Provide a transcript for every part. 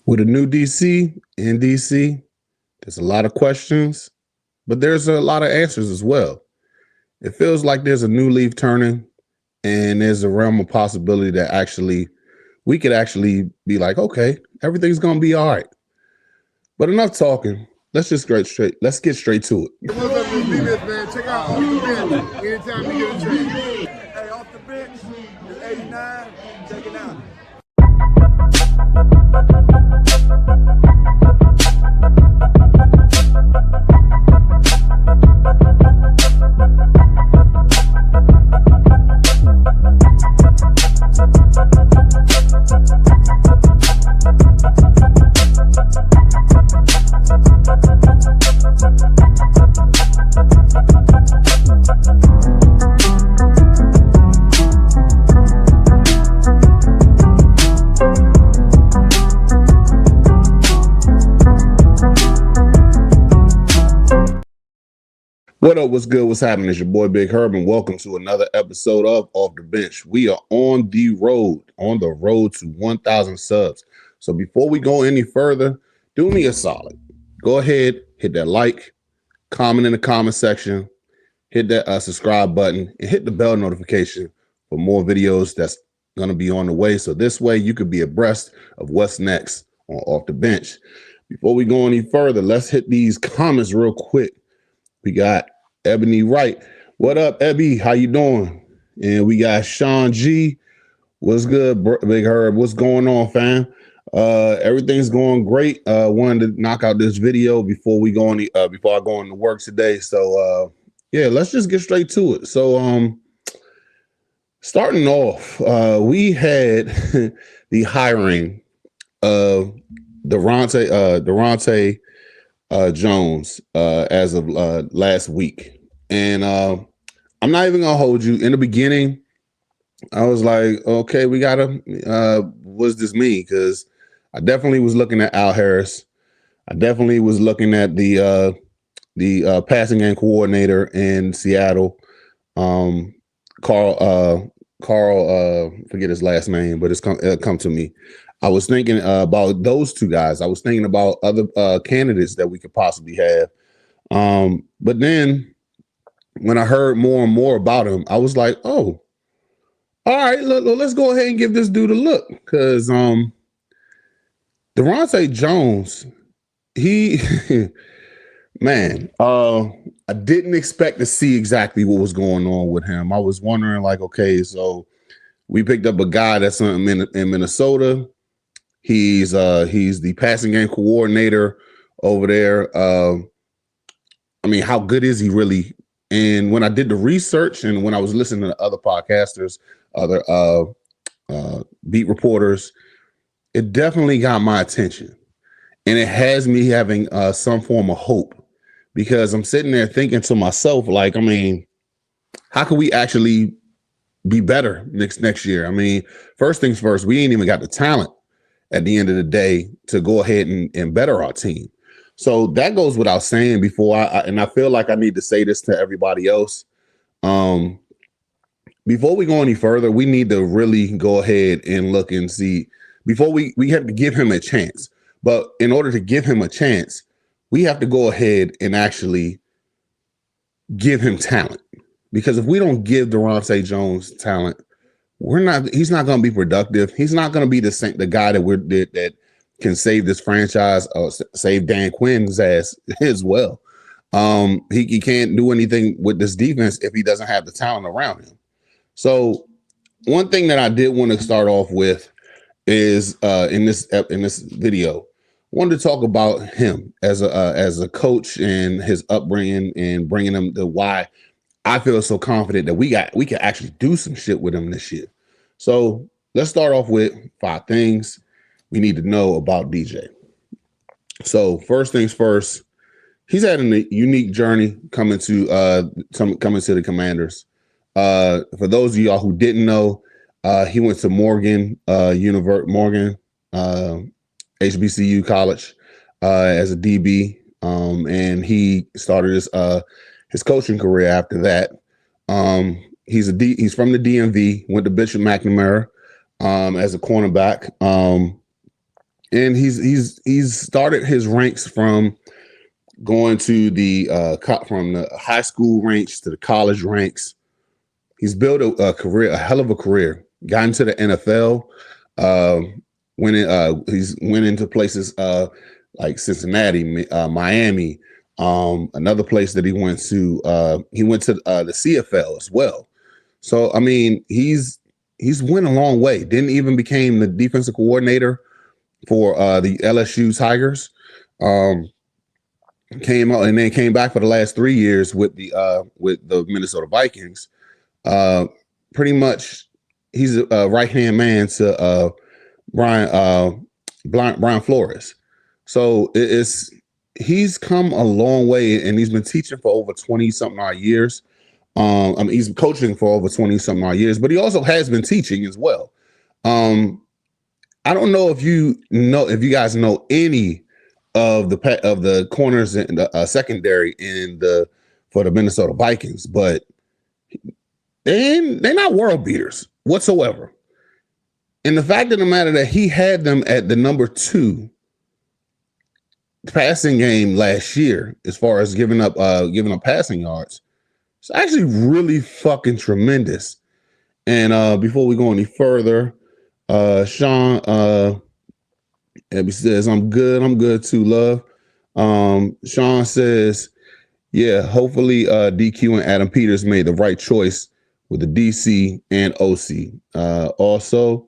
With a new DC in DC, there's a lot of questions, but there's a lot of answers as well. It feels like there's a new leaf turning, and there's a realm of possibility that actually we could actually be like, okay, everything's gonna be all right. But enough talking. Let's get straight to it. What's up, man? Check out Off the Bench anytime you get a chance. Hey, Off the Bench, it's 89. Check it out. What up? What's good? What's happening? It's your boy Big Herb, and welcome to another episode of Off the Bench. We are on the road to 1,000 subs. So before we go any further, do me a solid. Go ahead, hit that like, comment in the comment section, hit that subscribe button, and hit the bell notification for more videos that's going to be on the way. So this way you could be abreast of what's next on Off the Bench. Before we go any further, let's hit these comments real quick. We got Ebony Wright. What up, Ebby? How you doing? And we got Sean G. What's good, Big Herb? What's going on, fam? Everything's going great. Wanted to knock out this video before I go into work today. So yeah, let's just get straight to it. So starting off, we had the hiring of Daronte Jones as of last week. And I'm not even gonna hold you. In the beginning, I was like, okay, we gotta what's this mean? Because I definitely was looking at Al Harris. I definitely was looking at the passing game coordinator in Seattle. Carl forget his last name, but it'll come to me. I was thinking about those two guys. I was thinking about other candidates that we could possibly have. But then when I heard more and more about him, I was like, oh, all right, let's go ahead and give this dude a look. Because Daronte Jones, he, man, I didn't expect to see exactly what was going on with him. I was wondering, like, okay, so we picked up a guy that's in Minnesota. He's the passing game coordinator over there. I mean, how good is he really? And when I did the research and when I was listening to other podcasters, other beat reporters, it definitely got my attention. And it has me having some form of hope, because I'm sitting there thinking to myself, like, I mean, how can we actually be better next year? I mean, first things first, we ain't even got the talent at the end of the day to go ahead and better our team. So that goes without saying before and I feel like I need to say this to everybody else. Before we go any further, we need to really go ahead and look and see before we have to give him a chance. But in order to give him a chance, we have to go ahead and actually give him talent. Because if we don't give Daronte Jones talent, he's not going to be productive. He's not going to be the guy that can save this franchise or save Dan Quinn's ass as well. He can't do anything with this defense if he doesn't have the talent around him. So one thing that I did want to start off with is in this video, I wanted to talk about him as a coach and his upbringing and bringing him to why I feel so confident that we can actually do some shit with him this year. So let's start off with 5 things we need to know about DJ. So first things first, he's had a unique journey coming to the Commanders. For those of y'all who didn't know, he went to Morgan HBCU college as a DB, and he started his coaching career after that. He's from the DMV, went to Bishop McNamara as a cornerback. and he's started his ranks from going to the from the high school ranks to the college ranks. He's built a career, a hell of a career. Got into the NFL. He's went into places like Cincinnati, Miami. Another place that he went to the CFL as well. So I mean, he's went a long way. Didn't even became the defensive coordinator for the LSU Tigers. Came out and then came back for the last 3 years with the Minnesota Vikings. Pretty much, he's a right hand man to Brian Flores. So he's come a long way, and he's been teaching for over 20 something odd years. I mean, he's coaching for over 20 something odd years, but he also has been teaching as well. I don't know if you guys know any of the corners in the secondary for the Minnesota Vikings, but they're not world beaters whatsoever. And the fact of the matter that he had them at the number 2 passing game last year, as far as giving up passing yards, it's actually really fucking tremendous. And before we go any further, Sean Abby says, I'm good too, love. Sean says, yeah, hopefully DQ and Adam Peters made the right choice with the DC and OC. Also,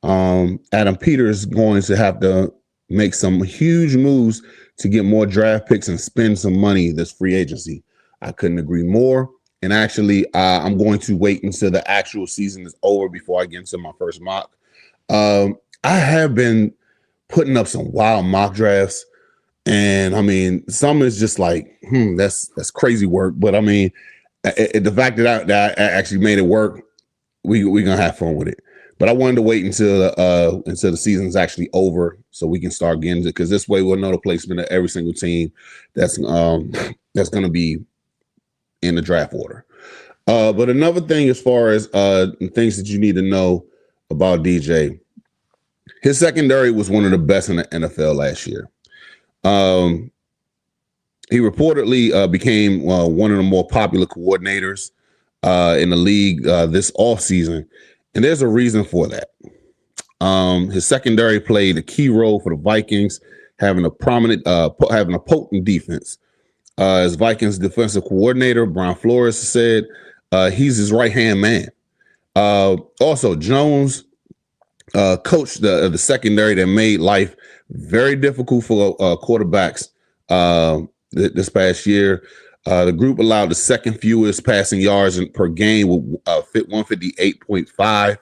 Adam Peters going to have to make some huge moves to get more draft picks and spend some money this free agency. I couldn't agree more. And actually, I'm going to wait until the actual season is over before I get into my first mock. I have been putting up some wild mock drafts, and I mean, some is just like, that's crazy work. But I mean, the fact that I actually made it work, we're gonna have fun with it. But I wanted to wait until the season's actually over so we can start getting it, because this way we'll know the placement of every single team that's gonna be in the draft order. But another thing, as far as things that you need to know about DJ, his secondary was one of the best in the NFL last year. He reportedly became one of the more popular coordinators in the league this offseason, and there's a reason for that. His secondary played a key role for the Vikings, having a potent defense. As Vikings defensive coordinator, Brian Flores said he's his right-hand man. Also, Jones coached the secondary that made life very difficult for quarterbacks this past year. The group allowed the second fewest passing yards per game with 158.5,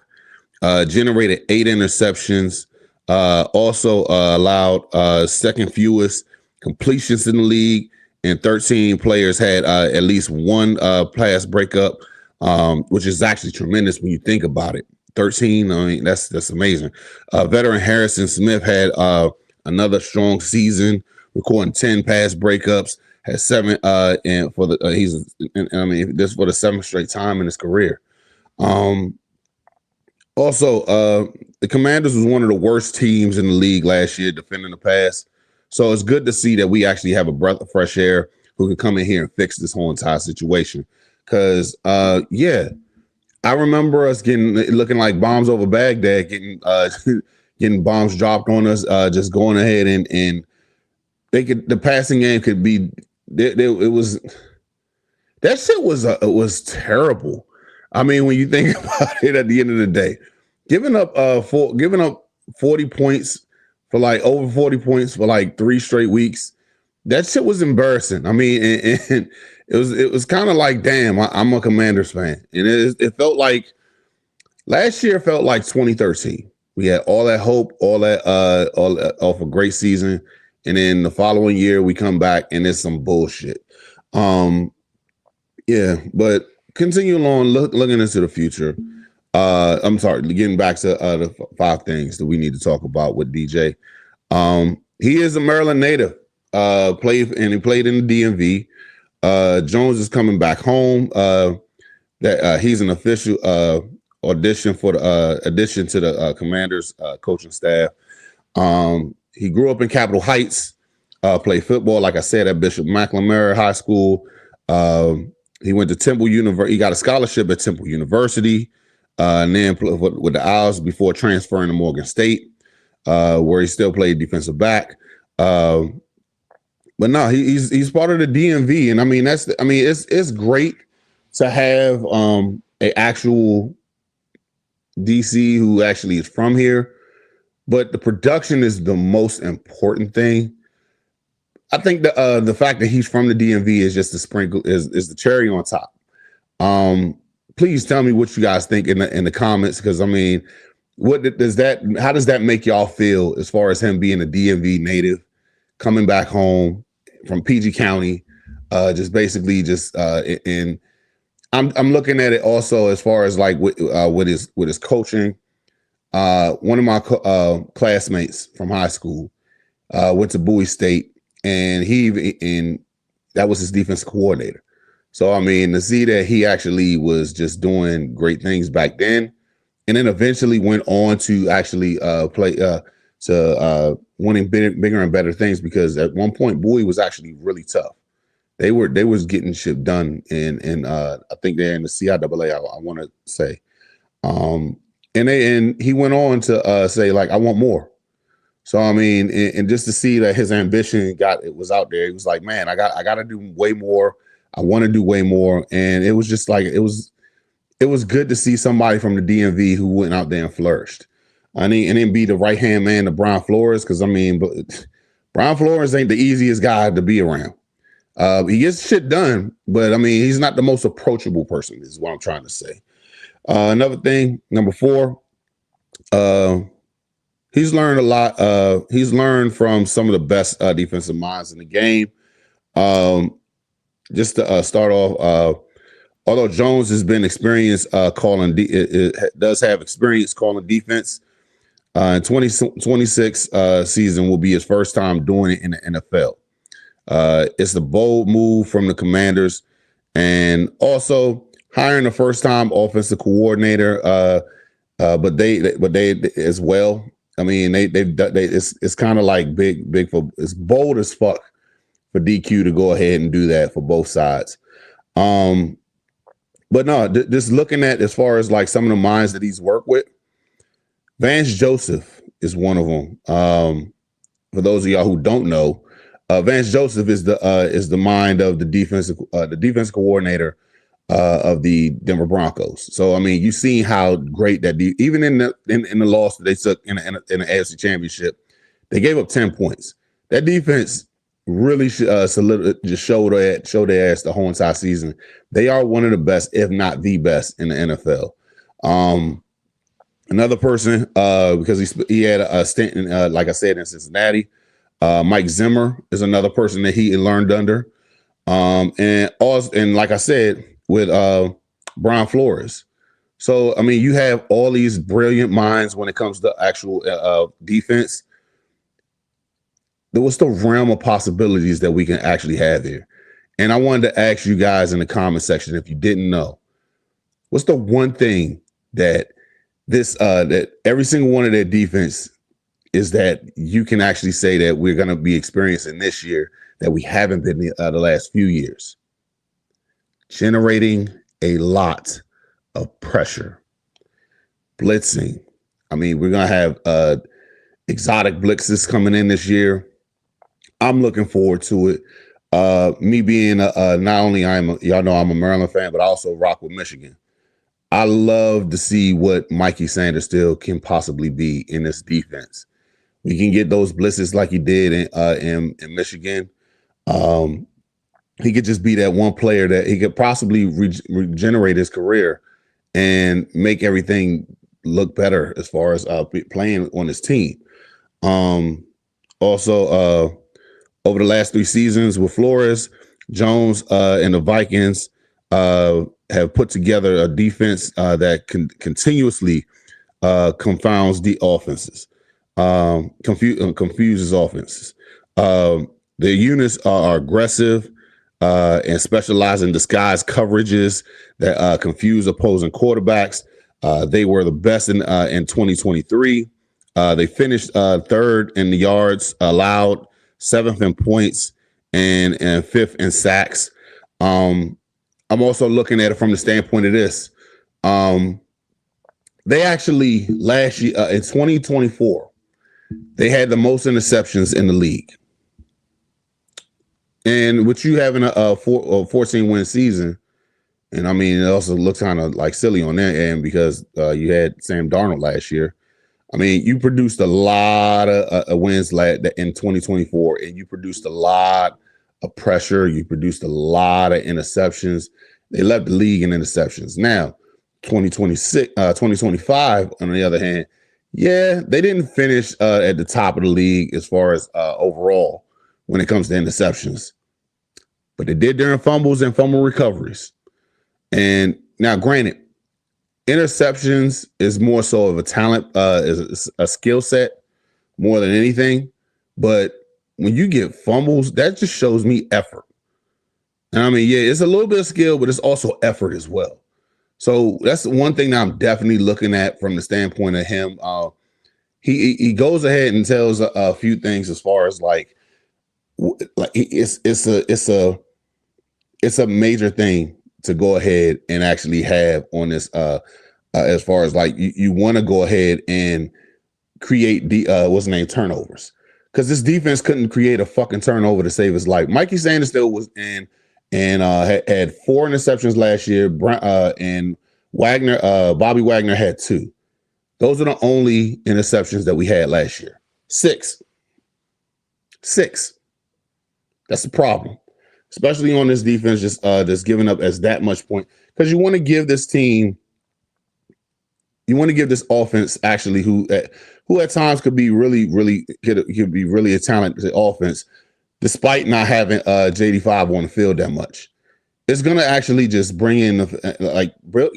generated 8 interceptions, also allowed second fewest completions in the league, and 13 players had at least one pass breakup, which is actually tremendous when you think about it. 13, I mean, that's amazing. Veteran Harrison Smith had another strong season, recording 10 pass breakups, had 7, and for the this for the 7th straight time in his career. Also, the Commanders was one of the worst teams in the league last year defending the pass. So it's good to see that we actually have a breath of fresh air who can come in here and fix this whole entire situation. Because, I remember us looking like bombs over Baghdad, getting bombs dropped on us, just going ahead and the passing game could be. It was that shit was terrible. I mean, when you think about it, at the end of the day, giving up 40 points for over 40 points for like 3 straight weeks, that shit was embarrassing. I mean, and it was kind of like, damn, I'm a Commanders fan, and it felt like last year felt like 2013. We had all that hope, all that off a great season. And then the following year we come back and it's some bullshit. But continue along, looking into the future. I'm sorry, getting back to the 5 things that we need to talk about with DJ. He is a Maryland native. He played in the DMV. Jones is coming back home. He's an official addition to the Commanders coaching staff. He grew up in Capitol Heights, played football, like I said, at Bishop McNamara High School. He went to Temple University. He got a scholarship at Temple University, and then with the Owls before transferring to Morgan State, where he still played defensive back. But no, he's part of the DMV, and I mean it's great to have a actual DC who actually is from here, but the production is the most important thing. I think the fact that he's from the DMV is just the sprinkle is the cherry on top. Please tell me what you guys think in the comments, because I mean, how does that make y'all feel as far as him being a DMV native, coming back home from PG County, just basically in. I'm looking at it also as far as like with his coaching. One of my classmates from high school went to Bowie State, and that was his defensive coordinator. So I mean, to see that he actually was just doing great things back then, and then eventually went on to actually play to winning bigger and better things, because at one point Bowie was actually really tough. They was getting shit done, and I think they're in the CIAA. I want to say, and he went on to say like, I want more. So I mean, and just to see that his ambition was out there. He was like, man, I got to do way more. I want to do way more, and it was just like it was good to see somebody from the DMV who went out there and flourished. And then be the right hand man to Brian Flores, because I mean, but Brian Flores ain't the easiest guy to be around. He gets shit done, but I mean, he's not the most approachable person, is what I'm trying to say. Another thing, number 4, he's learned a lot. He's learned from some of the best defensive minds in the game. Just to start off, although Jones has been experienced calling, does have experience calling defense. In 2026 season will be his first time doing it in the NFL. It's a bold move from the Commanders, and also hiring a first-time offensive coordinator. But they as well. I mean, it's kind of like big for, it's bold as fuck for DQ to go ahead and do that for both sides. But no, just looking at as far as like some of the minds that he's worked with, Vance Joseph is one of them. For those of y'all who don't know, Vance Joseph is the mind of the defensive coordinator of the Denver Broncos. So I mean, you've seen how great that even in the loss that they took in the AFC Championship, they gave up 10 points. That defense really just showed their ass the whole entire season. They are one of the best, if not the best, in the NFL. Another person, because he had a stint in, like I said, in Cincinnati. Mike Zimmer is another person that he learned under, and like I said, with Brian Flores. So I mean, you have all these brilliant minds when it comes to actual defense. There was the realm of possibilities that we can actually have here, and I wanted to ask you guys in the comment section, if you didn't know, what's the one thing that that every single one of their defense is that you can actually say that we're going to be experiencing this year that we haven't been the last few years? Generating a lot of pressure. Blitzing. I mean, we're going to have exotic blitzes coming in this year. I'm looking forward to it. Me being not only y'all know I'm a Maryland fan, but I also rock with Michigan. I love to see what Mikey Sanders still can possibly be in this defense. We can get those blitzes like he did in Michigan. He could just be that one player that he could possibly regenerate his career and make everything look better as far as playing on his team. Also, over the last 3 seasons with Flores, Jones and the Vikings have put together a defense that continuously confounds the offenses, confuses offenses. The units are aggressive and specialize in disguised coverages that confuse opposing quarterbacks. They were the best in 2023. They finished third in the yards allowed, seventh in points, and fifth in sacks. Um, I'm also looking at it from the standpoint of this. They actually last year in 2024, they had the most interceptions in the league. And with you having a 14 win season, and I mean, it also looks kind of like silly on that end because you had Sam Darnold last year. I mean, you produced a lot of wins in 2024, and you produced a lot of pressure. You produced a lot of interceptions. They led the league in interceptions. Now, 2025, on the other hand, yeah, they didn't finish at the top of the league as far as overall when it comes to interceptions, but they did during fumbles and fumble recoveries. And now, granted, interceptions is more so of a talent, is a skill set more than anything. But when you get fumbles, that just shows me effort. And I mean, yeah, it's a little bit of skill, but it's also effort as well. So that's one thing that I'm definitely looking at from the standpoint of him. He goes ahead and tells a few things as far as like it's a major thing to go ahead and actually have on this as far as like you want to go ahead and create the what's the name turnovers, because this defense couldn't create a fucking turnover to save his life. Mikey Sanders still was in and had 4 interceptions last year. And Bobby Wagner had 2. Those are the only interceptions that we had last year. 6. That's the problem, especially on this defense just giving up as that much point, because you want to give this team, you want to give this offense actually who at times could be really a talented offense, despite not having JD5 on the field that much. It's gonna actually just bring in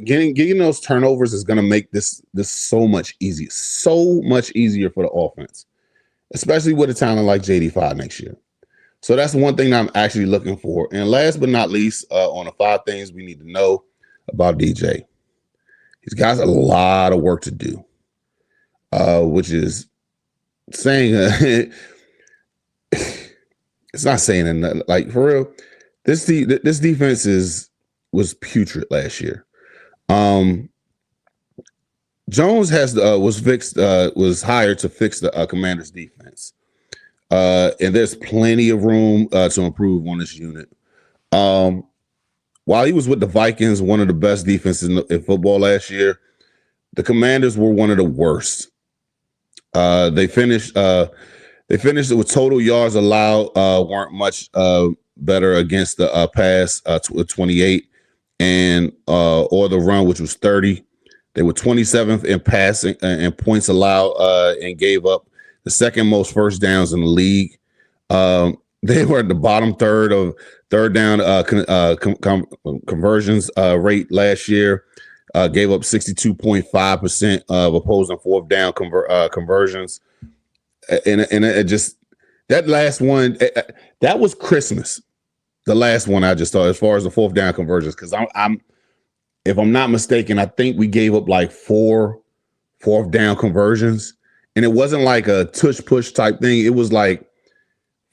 getting those turnovers is gonna make this so much easier for the offense, especially with a talent like JD5 next year. So that's one thing that I'm actually looking for. And last but not least, on the 5 things we need to know about DJ, he's got a lot of work to do, which is saying it's not saying enough. Like, for real, this defense was putrid last year. Jones was hired to fix the Commanders' defense. And there's plenty of room to improve on this unit. While he was with the Vikings, one of the best defenses in football last year, the Commanders were one of the worst. They finished with total yards allowed weren't much better against the pass, 28, and or the run, which was 30. They were 27th in passing and points allowed, and gave up the second most first downs in the league. They were at the bottom third of third down conversions rate last year. Gave up 62.5% of opposing fourth down conversions. And it just, that last one, that was Christmas. The last one I just saw as far as the fourth down conversions, because I'm if I'm not mistaken, I think we gave up like 4 fourth down conversions. And it wasn't like a tush push type thing. It was like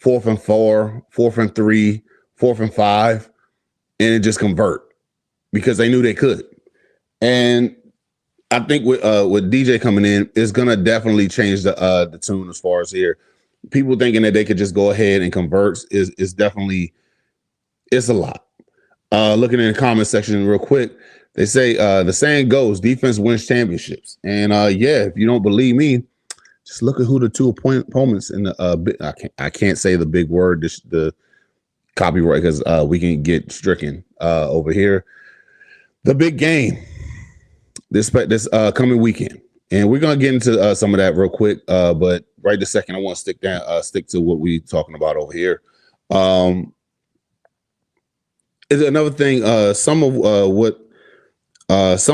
4th and 4, 4th and 3, 4th and 5, and it just convert because they knew they could. And I think with DJ coming in, it's gonna definitely change the tune as far as here. People thinking that they could just go ahead and convert is definitely, it's a lot. Looking in the comment section real quick, they say the saying goes, defense wins championships. And yeah, if you don't believe me, just look at who the 2 opponents in the I can't say the big word, the copyright, because we can get stricken over here. The big game this coming weekend, and we're gonna get into some of that real quick. But right this second, I want to stick to what we're talking about over here. Is another thing. Some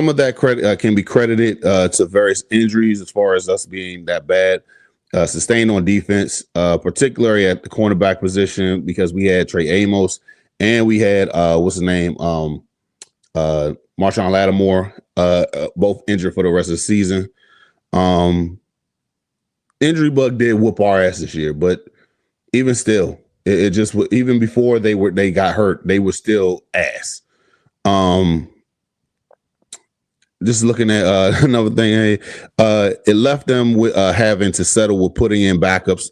of that credit can be credited to various injuries, as far as us being that bad sustained on defense, particularly at the cornerback position, because we had Trey Amos and we had what's his name, Marshawn Lattimore, both injured for the rest of the season. injury bug did whoop our ass this year, but even still, it just even before they got hurt, they were still ass. Um, just looking at another thing, it left them with having to settle with putting in backups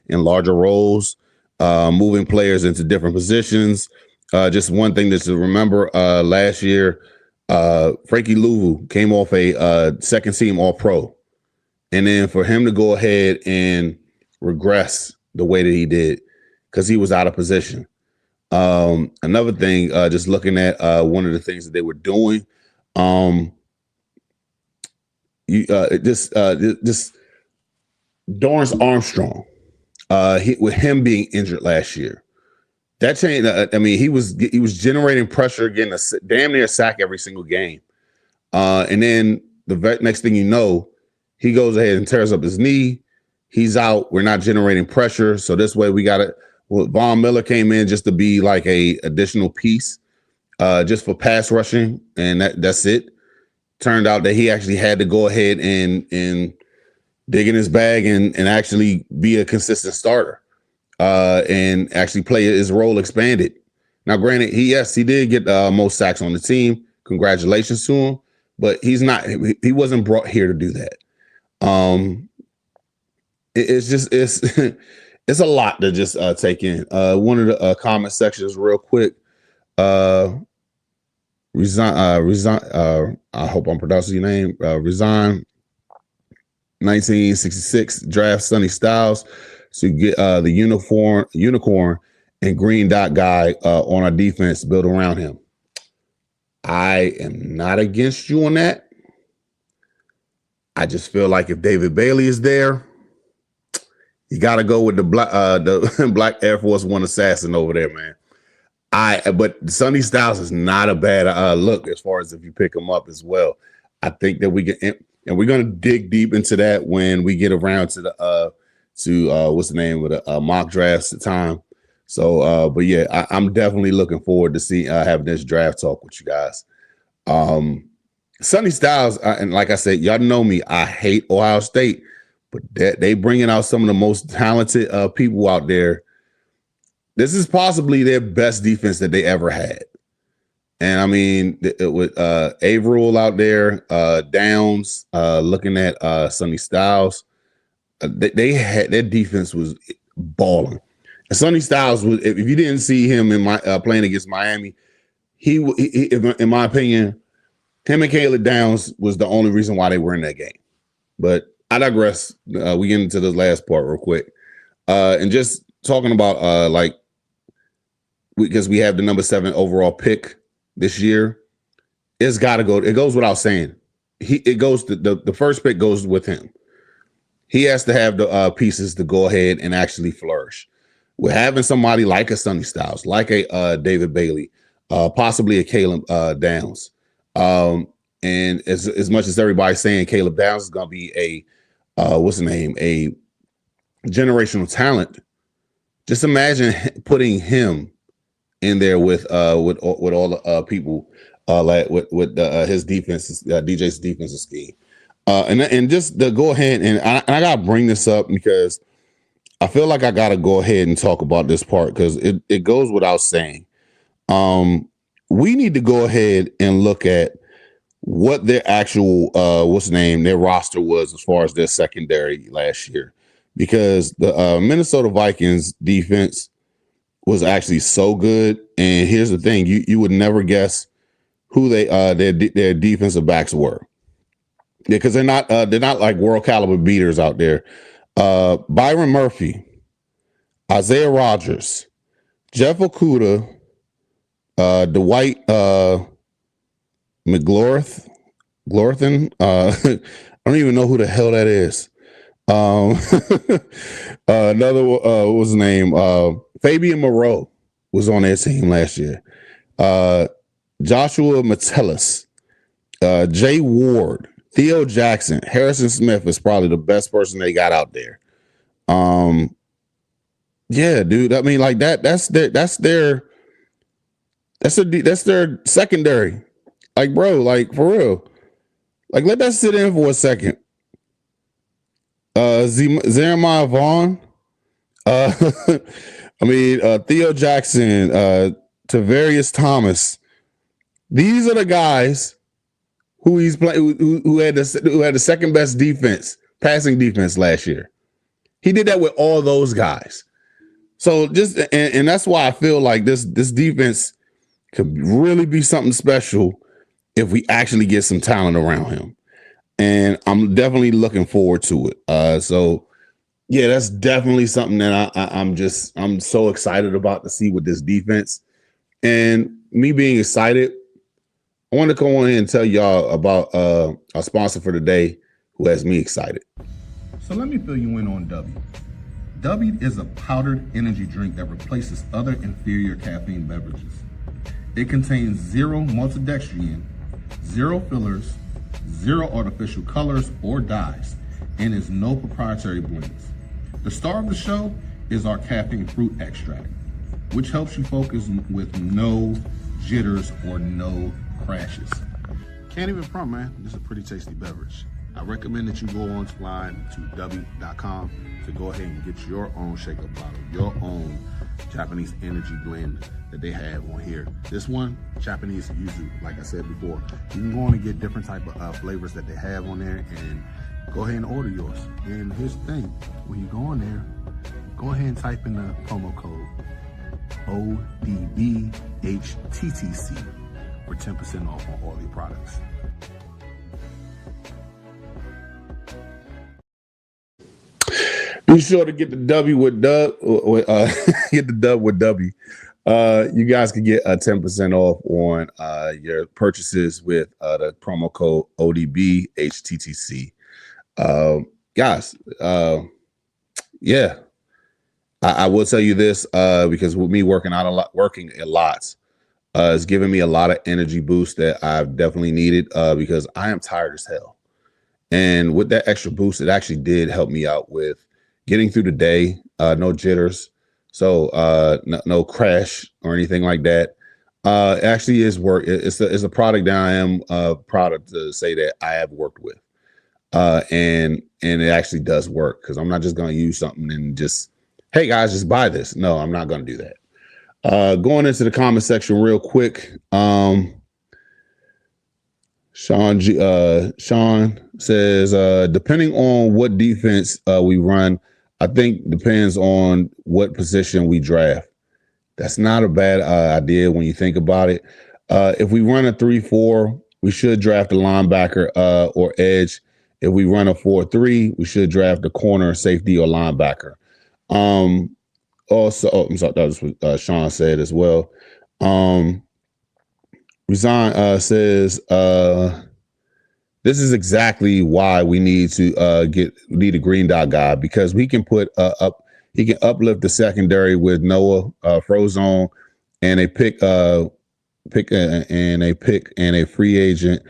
in larger roles, moving players into different positions. Just one thing to remember: last year, Frankie Louvu came off a second team All Pro, and then for him to go ahead and regress the way that he did because he was out of position. Another thing, just looking at one of the things that they were doing. This Dorrance Armstrong, with him being injured last year, that changed. I mean, he was generating pressure, getting a damn near sack every single game, and then the next thing you know, he goes ahead and tears up his knee. He's out. We're not generating pressure, so this way we got it. Well, Von Miller came in just to be like a additional piece, just for pass rushing, and that's it. Turned out that he actually had to go ahead and dig in his bag and actually be a consistent starter, and actually play his role expanded. Now, granted, he did get most sacks on the team. Congratulations to him, but he wasn't brought here to do that. It's it's a lot to just take in. One of the comment sections real quick. Resign. I hope I'm pronouncing your name. Resign. 1966 draft Sonny Styles to get the unicorn and green dot guy on our defense, build around him. I am not against you on that. I just feel like if David Bailey is there, you got to go with the Black Air Force One assassin over there, man. But Sonny Styles is not a bad look as far as if you pick him up as well. I think that we can, and we're going to dig deep into that when we get around to the what's the name of the mock drafts at time. So, but yeah, I'm definitely looking forward to having this draft talk with you guys. Sonny Styles, and like I said, y'all know me, I hate Ohio State, but they bringing out some of the most talented people out there. This is possibly their best defense that they ever had. And I mean, with Averill out there, Downs, looking at Sonny Styles, they had their defense was balling. And Sonny Styles was, if you didn't see him in playing against Miami, he, in my opinion, him and Caleb Downs was the only reason why they were in that game. But I digress. We get into this last part real quick, and just talking about because we have the number 7 overall pick this year, it's got to go. It goes without saying. The first pick goes with him. He has to have the pieces to go ahead and actually flourish. We're having somebody like a Sonny Styles, like a David Bailey, possibly a Caleb Downs. And as much as everybody's saying Caleb Downs is going to be a generational talent, just imagine putting him in there with all the people with his defense, DJ's defensive scheme, and just to go ahead and I gotta bring this up because I feel like I gotta go ahead and talk about this part because it goes without saying. We need to go ahead and look at what their actual their roster was as far as their secondary last year, because the Minnesota Vikings defense was actually so good. And here's the thing, you would never guess who their defensive backs were, because they're not like world caliber beaters out there. Byron Murphy, Isaiah Rodgers, Jeff Okudah, Dwight McGlorthin. I don't even know who the hell that is. Another what was his name? Fabian Moreau was on their team last year. Joshua Metellus, Jay Ward, Theo Jackson, Harrison Smith is probably the best person they got out there. Yeah, dude. I mean, like that's their secondary. Like, bro, like for real. Like, let that sit in for a second. Jeremiah Vaughn. Uh, Theo Jackson, Tavarius Thomas. These are the guys who he's playing, who had the second best passing defense last year. He did that with all those guys. So and that's why I feel like this defense could really be something special if we actually get some talent around him. And I'm definitely looking forward to it. So yeah, that's definitely something that I'm so excited about to see with this defense. And me being excited, I want to go on and tell y'all about our sponsor for today, who has me excited. So let me fill you in on W. W is a powdered energy drink that replaces other inferior caffeine beverages. It contains 0 maltodextrin, 0 fillers, 0 artificial colors or dyes, and is no proprietary blends. The star of the show is our caffeine fruit extract, which helps you focus with no jitters or no crashes. Can't even front, man. This is a pretty tasty beverage. I recommend that you go online to w.com to go ahead and get your own shaker bottle, your own Japanese energy blend that they have on here. This one, Japanese yuzu, like I said before. You can go on and get different type of flavors that they have on there and go ahead and order yours. And here's the thing, when you go on there, go ahead and type in the promo code ODBHTTC for 10% off on all your products. Be sure to get the W with Dub. Get the Dub with W. You guys can get 10% off on your purchases with the promo code ODBHTTC. Guys, yeah, I will tell you this because with me working a lot, it's giving me a lot of energy boost that I've definitely needed because I am tired as hell. And with that extra boost, it actually did help me out with getting through the day, no jitters, so no crash or anything like that. It actually is work. It's a product that I am proud to say that I have worked with, and it actually does work because I'm not just going to use something and just, hey guys, just buy this. No, I'm not going to do that. Going into the comment section real quick. Sean says, depending on what defense we run, I think depends on what position we draft. That's not a bad idea when you think about it. If we run a 3-4, we should draft a linebacker or edge. If we run a 4-3, we should draft a corner, safety, or linebacker. Also, I'm sorry, that was what Sean said as well. Resign says, this is exactly why we need to need a green dot guy, because we can he can uplift the secondary with Noah Frozone and a pick and a free agent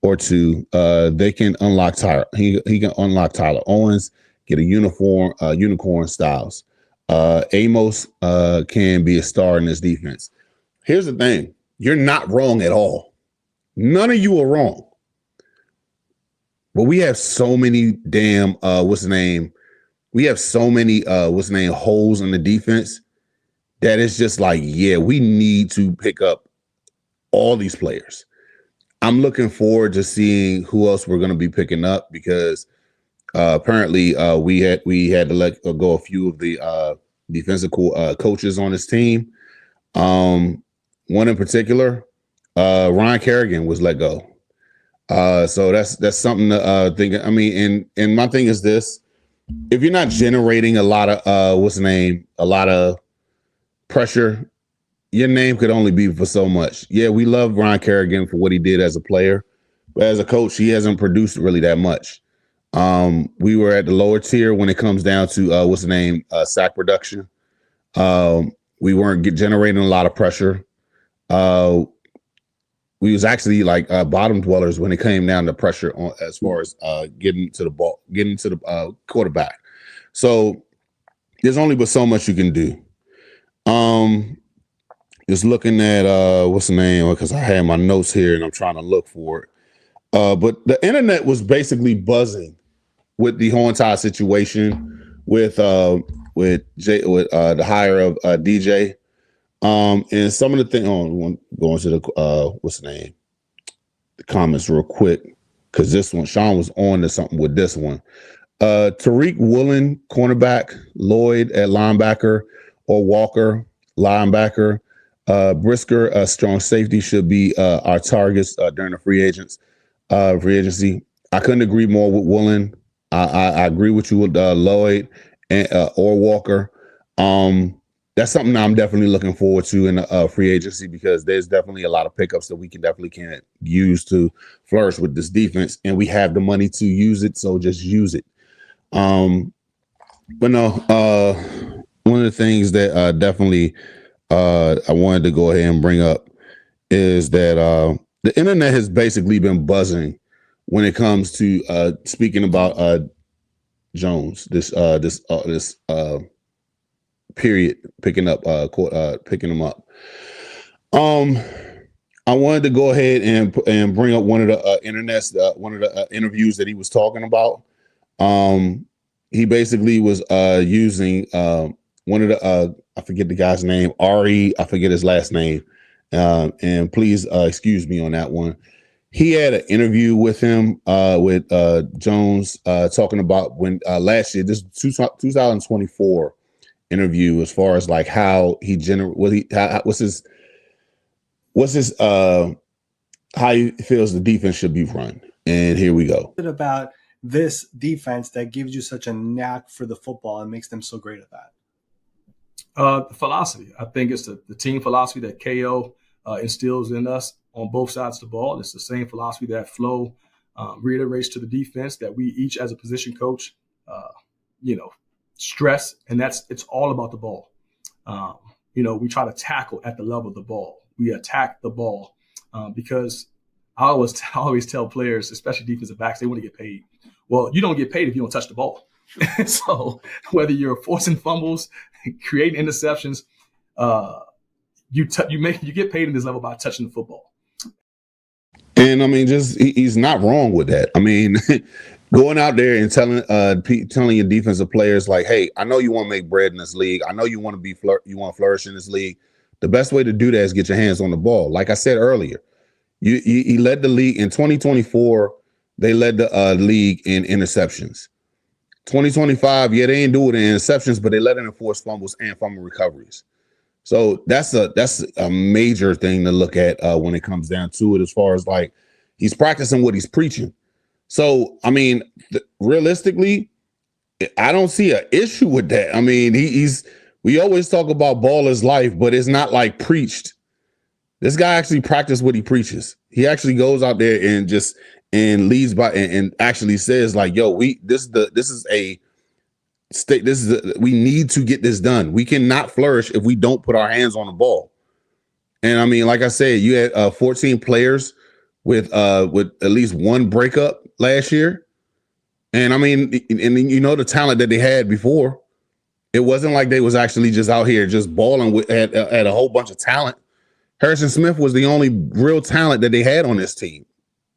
or two. They can unlock Tyler. He can unlock Tyler Owens, get a unicorn Styles. Amos can be a star in this defense. Here's the thing. You're not wrong at all. None of you are wrong. But we have so many damn We have so many holes in the defense that it's just like, yeah, we need to pick up all these players. I'm looking forward to seeing who else we're going to be picking up because apparently we had to let go a few of the defensive coaches on this team. One in particular, Ryan Kerrigan was let go. So that's something to think. I mean, and my thing is this: if you're not generating a lot of a lot of pressure, your name could only be for so much. Yeah, we love Ryan Kerrigan for what he did as a player, but as a coach, he hasn't produced really that much. We were at the lower tier when it comes down to sack production. We weren't generating a lot of pressure. We was actually like bottom dwellers when it came down to pressure on as far as getting to the quarterback. So there's only but so much you can do. Just looking at what's the name, because I had my notes here and I'm trying to look for it. But the internet was basically buzzing with the whole entire situation with the hire of DJ. And some of the things, going to the what's the name? The comments real quick, because this one, Sean was on to something with this one. Tariq Woolen, cornerback, Lloyd at linebacker, or Walker, linebacker. Brisker, strong safety, should be our targets during the free agency. I couldn't agree more with Woolen. I agree with you with Lloyd and or Walker. That's something I'm definitely looking forward to in free agency, because there's definitely a lot of pickups that we can use to flourish with this defense, and we have the money to use it, so just use it. But no, one of the things that definitely I wanted to go ahead and bring up is that the internet has basically been buzzing when it comes to speaking about Jones, this period, picking him up. I wanted to go ahead and bring up one of the interviews that he was talking about. He basically was using one of the I forget the guy's name, Ari, I forget his last name, and please excuse me on that one. He had an interview with him with Jones talking about when last year, this 2024 interview, as far as like how he what's his how he feels the defense should be run. And here we go. About this defense that gives you such a knack for the football and makes them so great at that? The philosophy. I think it's the team philosophy that KO instills in us on both sides of the ball. It's the same philosophy that Flo reiterates to the defense, that we each as a position coach, stress, and it's all about the ball. We try to tackle at the level of the ball. We attack the ball because I always tell players, especially defensive backs, they want to get paid. Well, you don't get paid if you don't touch the ball. So whether you're forcing fumbles, creating interceptions, you get paid in this level by touching the football. And I mean, he's not wrong with that. I mean, going out there and telling your defensive players like, hey, I know you want to make bread in this league. I know you want to flourish in this league. The best way to do that is get your hands on the ball. Like I said earlier, he led the league in 2024. They led the league in interceptions. 2025, they ain't do it in interceptions, but they led it in forced fumbles and fumble recoveries. So that's a major thing to look at when it comes down to it, as far as like he's practicing what he's preaching. So, I mean, realistically, I don't see an issue with that. I mean, we always talk about ball is life, but it's not like preached. This guy actually practiced what he preaches. He actually goes out there and leads by and actually says like, yo, we need to get this done. We cannot flourish if we don't put our hands on the ball. And I mean, like I said, you had 14 players with at least one breakup last year. And I mean, and the talent that they had before, it wasn't like they was actually just out here just balling with at a whole bunch of talent. Harrison Smith was the only real talent that they had on this team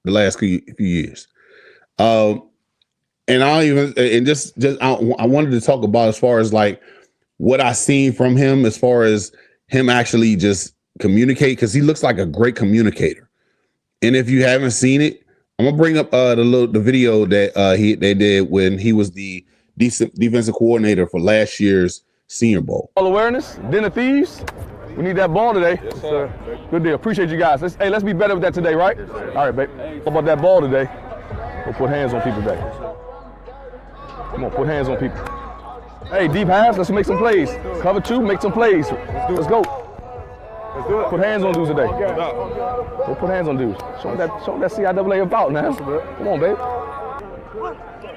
the last few years. And I wanted to talk about as far as like what I seen from him, as far as him actually just communicate, because he looks like a great communicator. And if you haven't seen it, I'm gonna bring up the video that they did when he was the defensive coordinator for last year's Senior Bowl. Ball awareness, den of thieves. We need that ball today. Yes, sir. Good deal. Appreciate you guys. Let's be better with that today, right? Yes, all right, babe. How about that ball today? We'll put hands on people today. Come on, put hands on people. Hey, deep halves, let's make some plays. Cover two, make some plays. Let's go. Let's do it. Put hands on dudes today. We'll put hands on dudes. Show them that CIAA about, man. Come on, babe.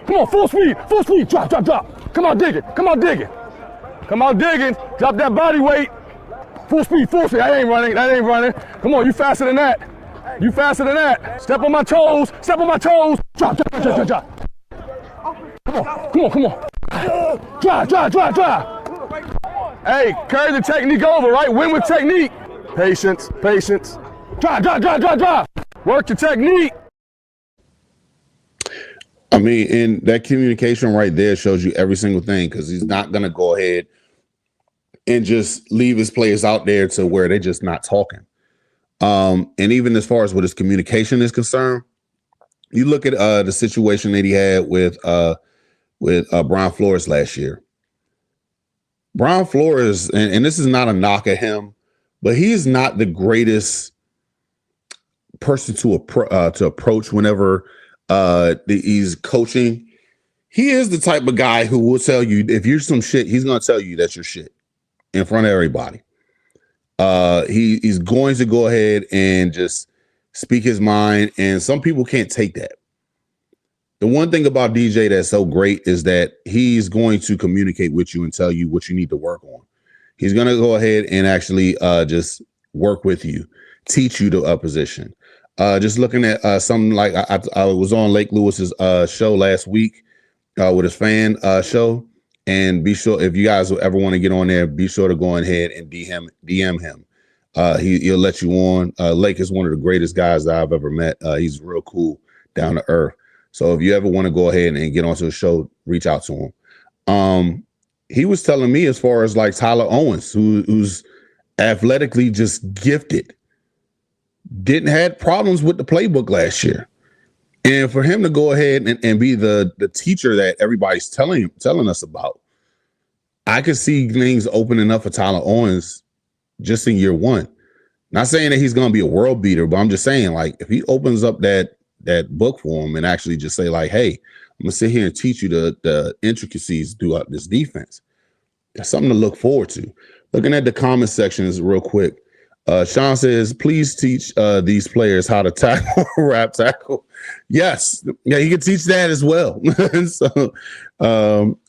Come on, full speed. Drop. Come on, dig it. Come on, digging. Drop that body weight. Full speed. That ain't running. Come on, you faster than that. Step on my toes. Drop. Come on. Drive. Hey, carry the technique over, right? Win with technique. Patience. Drive. Work the technique. I mean, and that communication right there shows you every single thing, because he's not going to go ahead and just leave his players out there to where they're just not talking. And even as far as what his communication is concerned, you look at the situation that he had with Brian Flores last year. Brian Flores, and this is not a knock at him, but he is not the greatest person to approach whenever he's coaching. He is the type of guy who will tell you if you're some shit, he's going to tell you that's your shit in front of everybody. He's going to go ahead and just speak his mind, and some people can't take that. The one thing about DJ that's so great is that he's going to communicate with you and tell you what you need to work on. He's going to go ahead and actually just work with you, teach you the position. Just looking at something like I was on Lake Lewis's show last week with his fan show. And be sure, if you guys ever want to get on there, be sure to go ahead and DM him. He'll let you on. Lake is one of the greatest guys that I've ever met. He's real cool, down to earth. So if you ever want to go ahead and get onto the show, reach out to him. He was telling me as far as like Tyler Owens, who's athletically just gifted, didn't have problems with the playbook last year. And for him to go ahead and be the teacher that everybody's telling us about, I could see things opening up for Tyler Owens just in year one. Not saying that he's going to be a world beater, but I'm just saying, like, if he opens up that book for him and actually just say, like, hey, I'm going to sit here and teach you the intricacies throughout this defense, that's something to look forward to. Looking at the comment sections real quick. Sean says, please teach these players how to tackle, wrap tackle. Yes. Yeah, he can teach that as well. So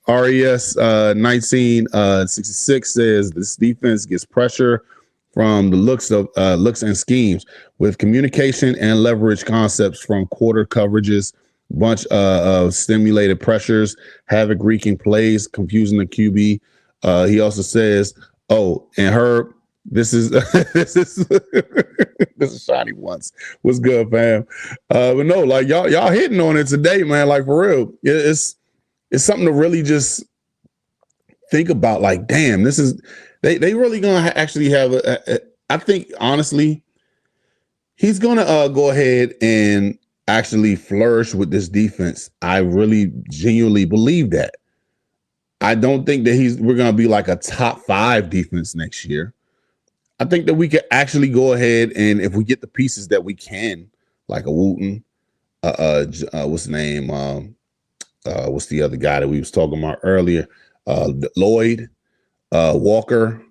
RES 1966 says this defense gets pressure from the looks and schemes with communication and leverage concepts from quarter coverages, bunch of stimulated pressures, havoc wreaking plays, confusing the QB. He also says, oh, and Herb, this is this is Shiny once. What's good, fam? But no, like y'all hitting on it today, man. Like for real, it's something to really just think about. Like, damn, this is they really gonna actually have I think honestly, he's gonna go ahead and actually flourish with this defense. I really genuinely believe that. I don't think that we're gonna be like a top 5 defense next year. I think that we could actually go ahead and if we get the pieces that we can, like a Wooten, what's the name? What's the other guy that we was talking about earlier? Lloyd, Walker.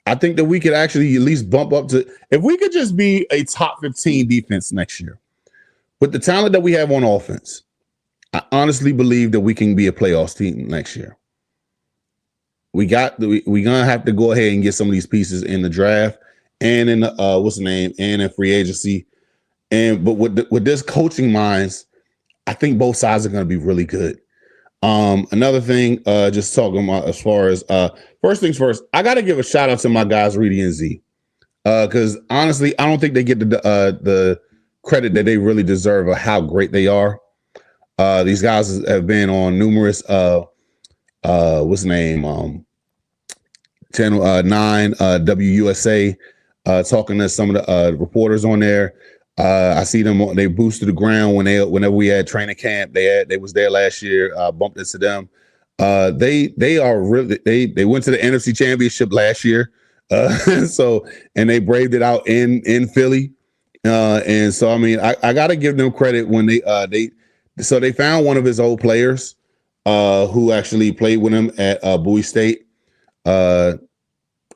I think that we could actually at least bump up to, if we could just be a top 15 defense next year with the talent that we have on offense, I honestly believe that we can be a playoffs team next year. We're gonna have to go ahead and get some of these pieces in the draft and in the and in free agency. But with this coaching minds, I think both sides are gonna be really good. Another thing, just talking about as far as first things first, I gotta give a shout out to my guys Reedy and Z. Because honestly, I don't think they get the credit that they really deserve of how great they are. These guys have been on numerous what's the name? Channel 9 WUSA, talking to some of the reporters on there. I see them. They boosted the ground whenever we had training camp. They was there last year. Bumped into them. They are really they went to the NFC Championship last year. And they braved it out in Philly. And so I mean I got to give them credit when they found one of his old players who actually played with him at Bowie State.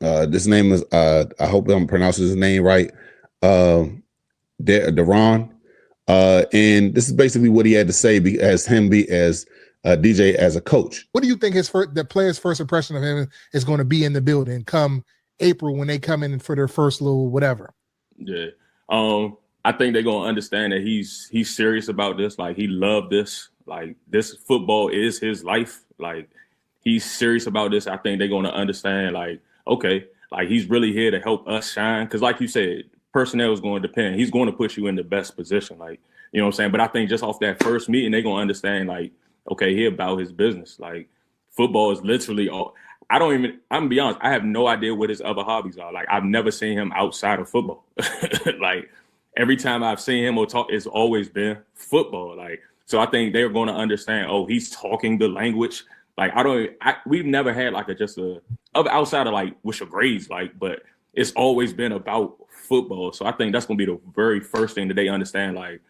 This name is I hope I'm pronouncing his name right. Daron. And this is basically what he had to say as DJ as a coach. What do you think the player's first impression of him is going to be in the building come April when they come in for their first little whatever? Yeah. I think they're gonna understand that he's serious about this. Like he loved this. Like this football is his life. Like he's serious about this. I think they're gonna understand. Like okay, like he's really here to help us shine. Because like you said, personnel is going to depend. He's going to put you in the best position. Like You know what I'm saying? But I think just off that first meeting, they're gonna understand, like, okay, he about his business. Like, football is literally all. I'm gonna be honest, I have no idea what his other hobbies are. Like, I've never seen him outside of football. Like, every time I've seen him or talk, it's always been football. Like, so I think they're going to understand, oh, he's talking the language. Like, we've never had like outside of like what's your grades like, but it's always been about football. So I think that's going to be the very first thing that they understand. Like,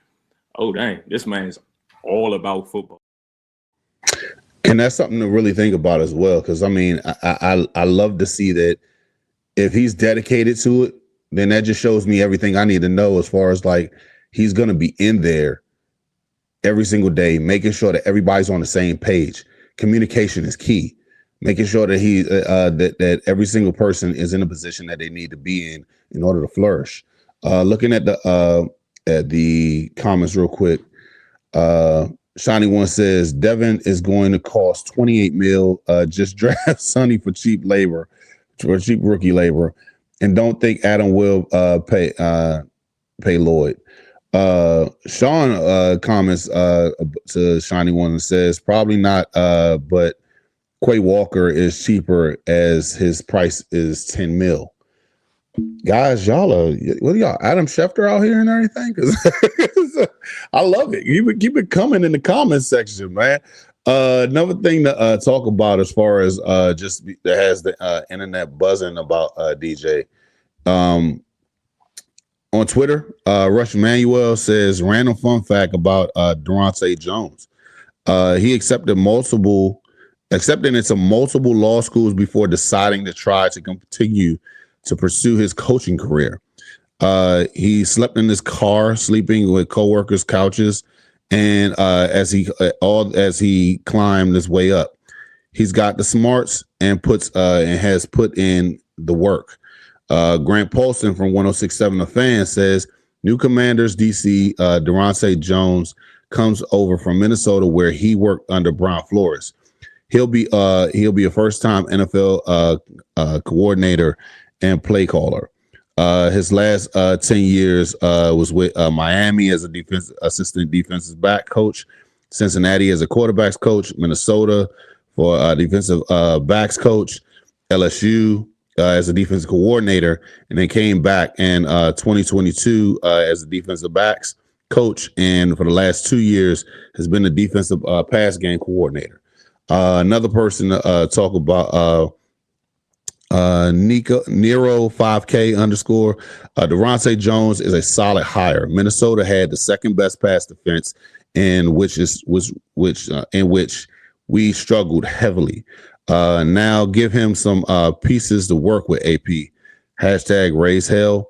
oh, dang, this man's all about football. And that's something to really think about as well. Because I mean, I love to see that if he's dedicated to it, then that just shows me everything I need to know as far as like he's going to be in there every single day, making sure that everybody's on the same page. Communication is key. Making sure that that every single person is in a position that they need to be in order to flourish. Looking at the comments real quick. Shiny One says Devin is going to cost 28 mil. Just draft Sonny for cheap rookie labor, and don't think Adam will pay Lloyd. Sean comments to Shiny One and says probably not, but Quay Walker is cheaper as his price is 10 mil. Guys, y'all are what are y'all Adam Schefter out here and everything? Because I love it. Keep it coming in the comment section, man. Another thing to talk about as far as just that has the internet buzzing about DJ. On Twitter, Rush Manuel says random fun fact about Daronte Jones. He accepted into multiple law schools before deciding to try to continue to pursue his coaching career. He slept in his car, sleeping with coworkers' couches, and as he climbed his way up, he's got the smarts and has put in the work. Grant Paulson from 106.7 The Fan says new Commanders DC Daronte Jones comes over from Minnesota where he worked under Brian Flores. He'll be a first-time NFL coordinator and play caller. His last 10 years was with Miami as a assistant defensive back coach, Cincinnati as a quarterbacks coach, Minnesota for defensive backs coach, LSU as a defensive coordinator, and then came back in 2022 as a defensive backs coach, and for the last 2 years has been a defensive pass game coordinator. Another person to talk about Nero 5K _ Daronte Jones is a solid hire. Minnesota had the second best pass defense, in which we struggled heavily. Now give him some pieces to work with. AP #raise hell.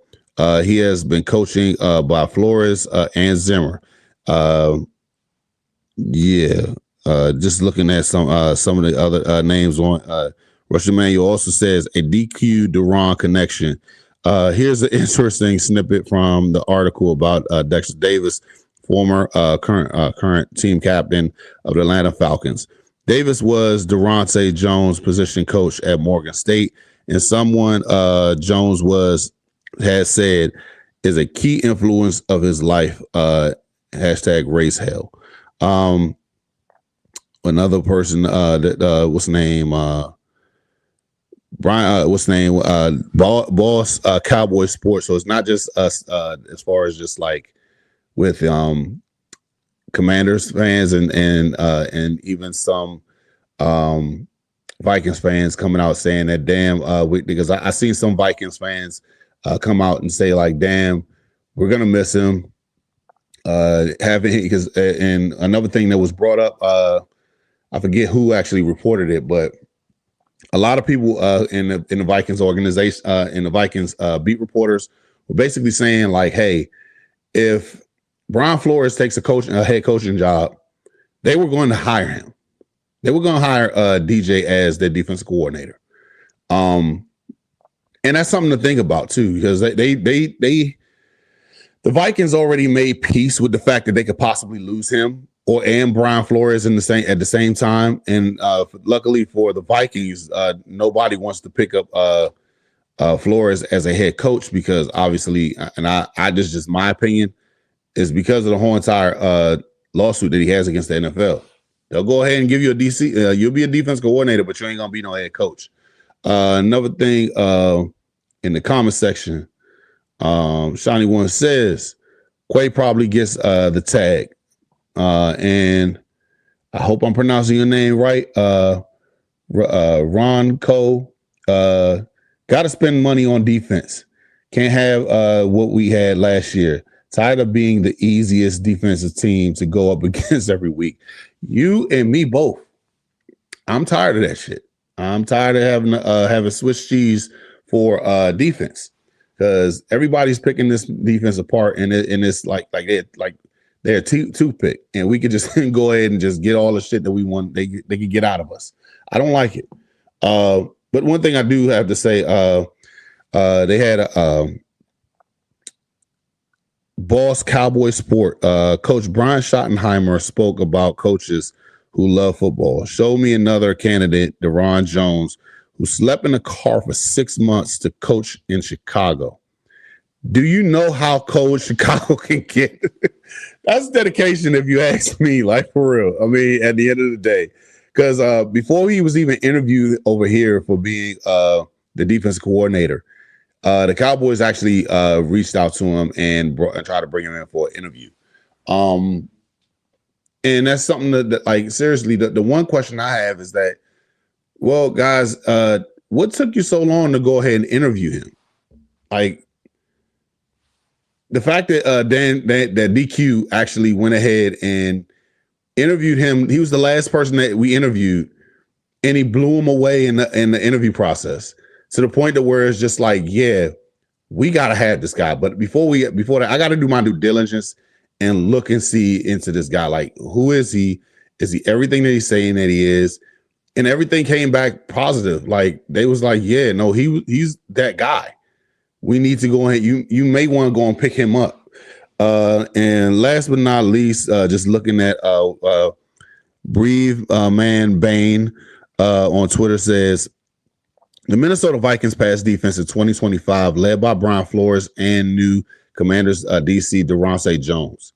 He has been coaching by Flores and Zimmer. Just looking at some of the other names on. Russian Manual also says a DQ Duran connection. Here's an interesting snippet from the article about Dexter Davis, former current team captain of the Atlanta Falcons. Davis was Daronte Jones' position coach at Morgan State, and someone Jones has said is a key influence of his life. #raise hell. Another person what's the name? Brian, Boss Cowboy Sports. So it's not just us as far as just like with Commanders fans and even some Vikings fans coming out saying that because I seen some Vikings fans come out and say like, damn, we're gonna miss him. Because and another thing that was brought up, I forget who actually reported it, but a lot of people in the Vikings organization, in the Vikings beat reporters, were basically saying like, "Hey, if Brian Flores takes a head coaching job, they were going to hire him. They were going to hire DJ as their defensive coordinator." And that's something to think about too, because the Vikings already made peace with the fact that they could possibly lose him and Brian Flores at the same time. And luckily for the Vikings, nobody wants to pick up Flores as a head coach because obviously, and I just my opinion, is because of the whole entire lawsuit that he has against the NFL. They'll go ahead and give you a DC. You'll be a defense coordinator, but you ain't gonna be no head coach. Another thing in the comment section, Shawnee One says Quay probably gets the tag, and I hope I'm pronouncing your name right. Ron Cole, got to spend money on defense. Can't have what we had last year. Tired of being the easiest defensive team to go up against every week. You and me both. I'm tired of that shit. I'm tired of having Swiss cheese for defense, because everybody's picking this defense apart, and it's like they're a toothpick, and we could just go ahead and just get all the shit that we want. They could get out of us. I don't like it. But one thing I do have to say, they had a Boss Cowboy Sport. Coach Brian Schottenheimer spoke about coaches who love football. Show me another candidate, Daronte Jones, who slept in a car for 6 months to coach in Chicago. Do you know how cold Chicago can get? That's dedication, if you ask me, like, for real. I mean, at the end of the day, because before he was even interviewed over here for being the defense coordinator, the Cowboys actually reached out to him and tried to bring him in for an interview. And that's something that like, seriously, the one question I have is that, well, guys, what took you so long to go ahead and interview him? Like, the fact that that DQ actually went ahead and interviewed him. He was the last person that we interviewed, and he blew him away in the interview process, to the point to where it's just like, yeah, we gotta have this guy. But before that, I gotta do my due diligence and look and see into this guy. Like, who is he? Is he everything that he's saying that he is? And everything came back positive. Like, they was like, yeah, no, he's that guy. We need to go ahead. You may want to go and pick him up. And last but not least, just looking at Breathe Man Bane on Twitter says, the Minnesota Vikings pass defense in 2025, led by Brian Flores and new Commanders DC Daronte Jones.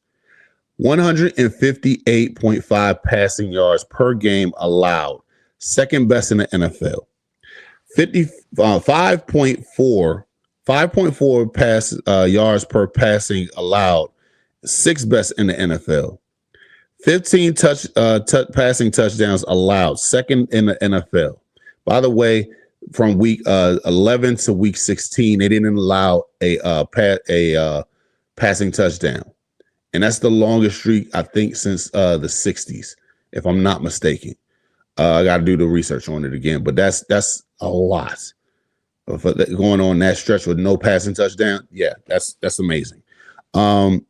158.5 passing yards per game allowed, second best in the NFL. 5.4 pass yards per passing allowed, sixth best in the NFL. 15 passing touchdowns allowed, second in the NFL. By the way, from week 11 to week 16, they didn't allow a passing touchdown, and that's the longest streak, I think, since the 60s, if I'm not mistaken. I got to do the research on it again, but that's a lot of going on that stretch with no passing touchdown. Yeah, that's amazing. And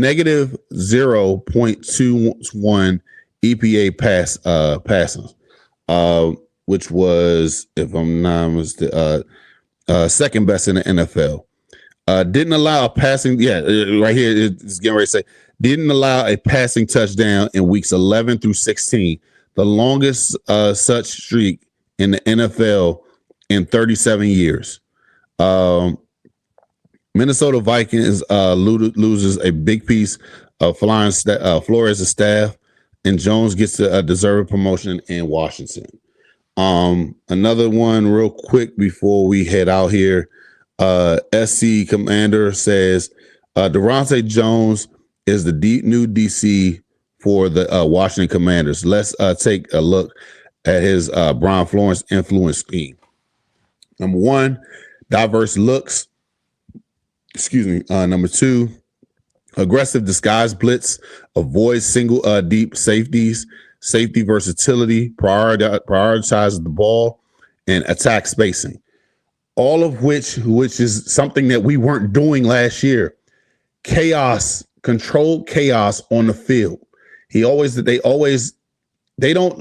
negative 0.21 EPA passes, which was, if I'm not mistaken, second best in the NFL. Didn't allow a passing. Yeah, right here it's getting ready to say, didn't allow a passing touchdown in weeks 11 through 16, the longest such streak in the NFL in 37 years. Minnesota Vikings loses a big piece of Flores' staff, and Jones gets a deserved promotion in Washington. Another one real quick before we head out here. SC Commander says Daronte Jones is the new DC for the Washington Commanders. Let's take a look at his Brian Flores influence scheme. Number one, diverse looks. Excuse me. Number two, aggressive disguise blitz, avoid single deep safeties, safety versatility, prioritizes the ball, and attack spacing. All of which is something that we weren't doing last year. Chaos, controlled chaos on the field. They don't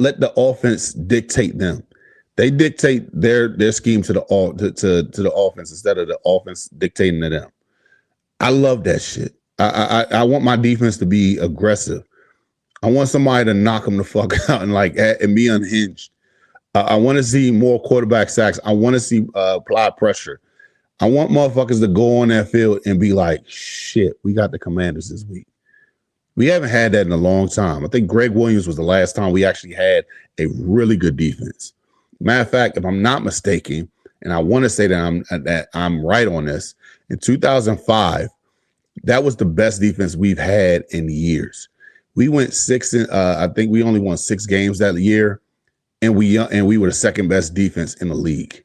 let the offense dictate them. They dictate their scheme to the offense instead of the offense dictating to them. I love that shit. I want my defense to be aggressive. I want somebody to knock them the fuck out and be unhinged. I want to see more quarterback sacks. I want to see applied pressure. I want motherfuckers to go on that field and be like, shit, we got the Commanders this week. We haven't had that in a long time. I think Greg Williams was the last time we actually had a really good defense. Matter of fact, if I'm not mistaken, and I want to say that I'm right on this, in 2005, that was the best defense we've had in years. We went I think we only won 6 games that year, and we were the second best defense in the league.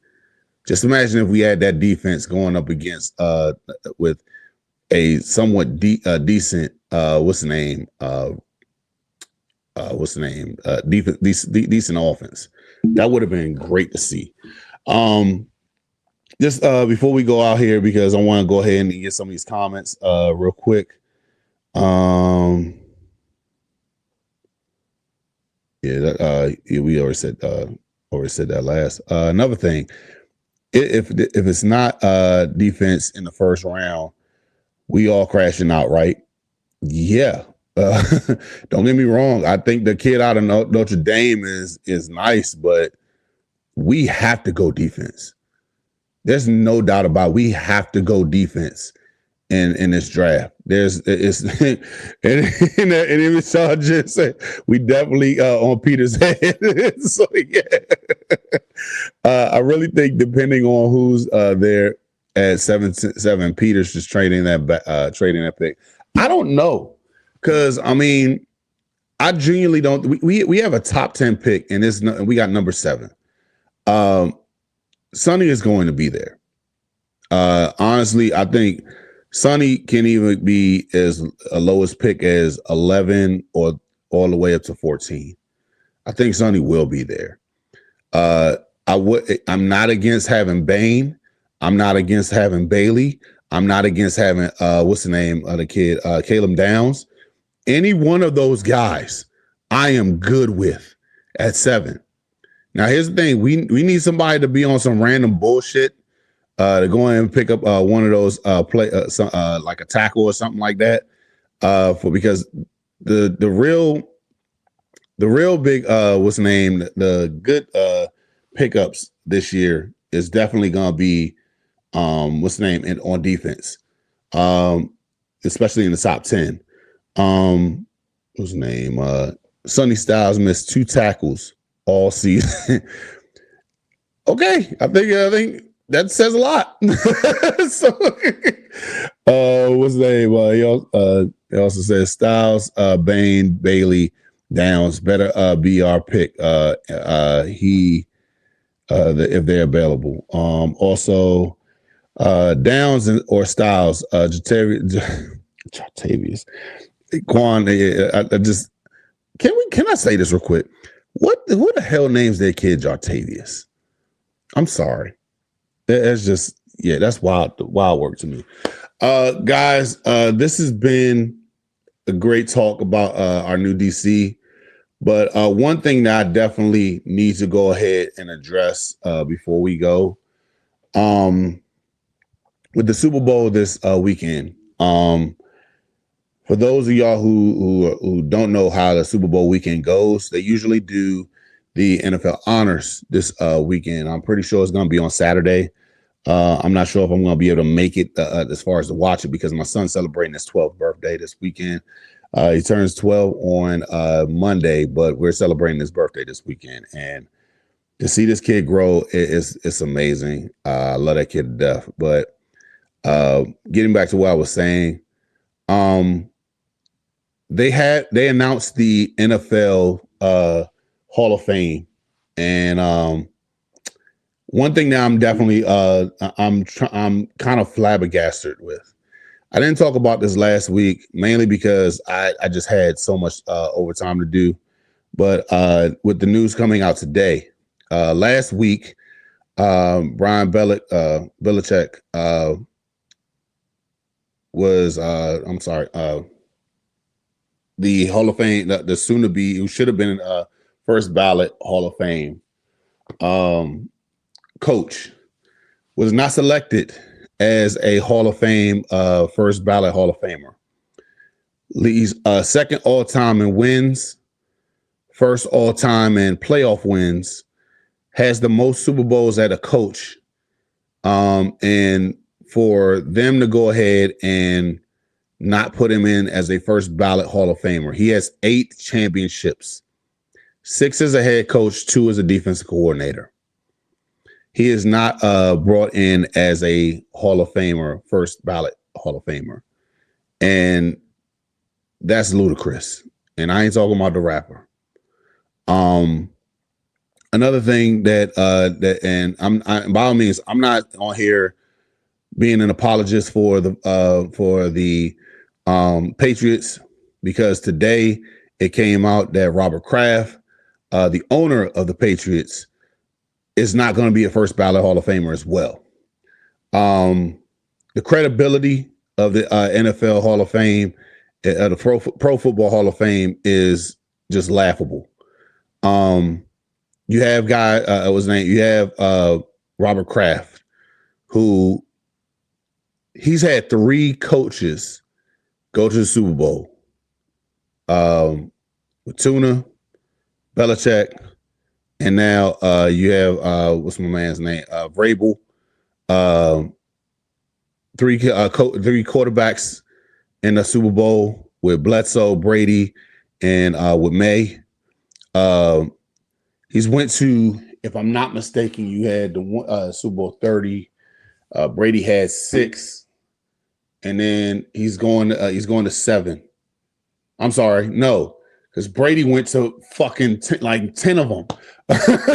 Just imagine if we had that defense going up against with a somewhat decent decent offense. That would have been great to see. Just before we go out here, because I want to go ahead and get some of these comments real quick. We already said that last. Another thing, if it's not defense in the first round, we all crashing out, right? Yeah. Don't get me wrong. I think the kid out of Notre Dame is nice, but we have to go defense. There's no doubt about it. We have to go defense in this draft. And even Sean just said we definitely on Peter's head. So yeah, I really think depending on who's there at 7, Peter's just trading that pick. I don't know, because I mean, I genuinely don't. We have a top 10 pick, and we got number 7. Sonny is going to be there. Honestly, I think Sonny can even be as a lowest pick as 11 or all the way up to 14. I think Sonny will be there. I'm not against having Bain. I'm not against having Bailey. I'm not against having what's the name of the kid? Caleb Downs. Any one of those guys, I am good with at 7. Now, here's the thing: we need somebody to be on some random bullshit to go in and pick up one of those like a tackle or something like that. Because the real big what's the name? The good pickups this year is definitely gonna be what's the name on defense, especially in the top 10. What's the name? Sonny Styles missed 2 tackles all season. Okay, I think that says a lot. So, what's the name? He also says Styles, Bain, Bailey, Downs better be our pick. If they're available. Also, Downs or Styles, Jatavius, Quan. I just can I say this real quick? Who the hell names their kid Jatavius? I'm sorry. That's just, that's wild work to me. Guys, this has been a great talk about our new DC. But one thing that I definitely need to go ahead and address before we go, with the Super Bowl this weekend, for those of y'all who don't know how the Super Bowl weekend goes, they usually do the NFL honors this weekend. I'm pretty sure it's going to be on Saturday. I'm not sure if I'm going to be able to make it as far as to watch it, because my son's celebrating his 12th birthday this weekend. He turns 12 on Monday, but we're celebrating his birthday this weekend. And to see this kid grow, it's amazing. I love that kid to death. But getting back to what I was saying, they announced the NFL Hall of Fame, and one thing that I'm definitely I'm kind of flabbergasted with. I didn't talk about this last week, mainly because I just had so much overtime to do. But with the news coming out today, last week, Brian Belichick was the Hall of Fame, the soon to be, who should have been first ballot Hall of Fame coach, was not selected as a Hall of Fame first ballot Hall of Famer. Leads second all time in wins, first all time in playoff wins, has the most Super Bowls at a coach, and for them to go ahead and not put him in as a first ballot Hall of Famer. He has 8 championships, 6 as a head coach, 2 as a defensive coordinator. He is not brought in as a Hall of Famer, first ballot Hall of Famer. And that's ludicrous. And I ain't talking about the rapper. Another thing that by all means, I'm not on here being an apologist for the Patriots, because today it came out that Robert Kraft, the owner of the Patriots, is not going to be a first ballot Hall of Famer as well. The credibility of the NFL Hall of Fame, the Pro Football Hall of Fame, is just laughable. You have you have Robert Kraft, who he's had 3 coaches go to the Super Bowl. With Tuna, Belichick, and now you have what's my man's name? Vrabel. 3 quarterbacks in the Super Bowl with Bledsoe, Brady, and with May. He's went to, if I'm not mistaken, you had the Super Bowl 30. Brady had 6, and then he's going to 7. I'm sorry, no, because Brady went to fucking 10 of them.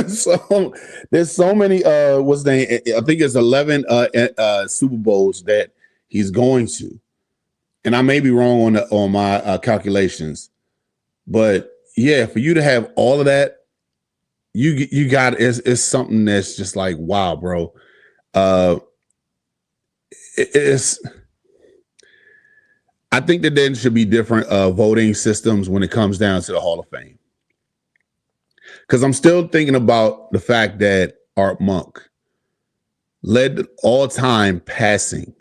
So there's so many. What's the name? I think it's 11 Super Bowls that he's going to, and I may be wrong on my calculations, but yeah, for you to have all of that, you got it's something that's just like, wow, bro. I think that there should be different voting systems when it comes down to the Hall of Fame. Because I'm still thinking about the fact that Art Monk led all-time passing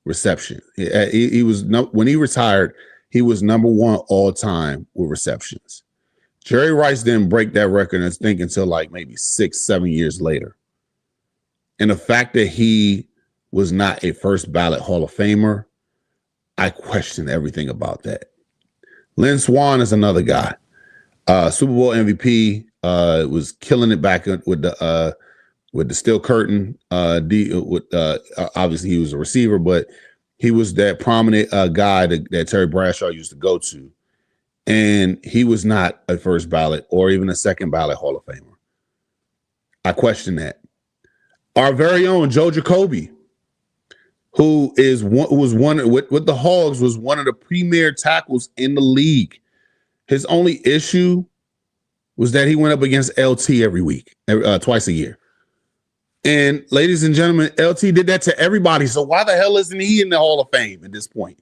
reception. He was when he retired, he was number 1 all-time with receptions. Jerry Rice didn't break that record, I think, until like maybe 6-7 years later. And the fact that he was not a first ballot Hall of Famer, I question everything about that. Lynn Swann is another guy. Super Bowl MVP, was killing it back with the Steel Curtain. Obviously he was a receiver, but he was that prominent guy that Terry Bradshaw used to go to. And he was not a first ballot or even a second ballot Hall of Famer. I question that. Our very own Joe Jacoby, who was one with the Hogs, was one of the premier tackles in the league. His only issue was that he went up against LT every week, twice a year. And ladies and gentlemen, LT did that to everybody. So why the hell isn't he in the Hall of Fame at this point?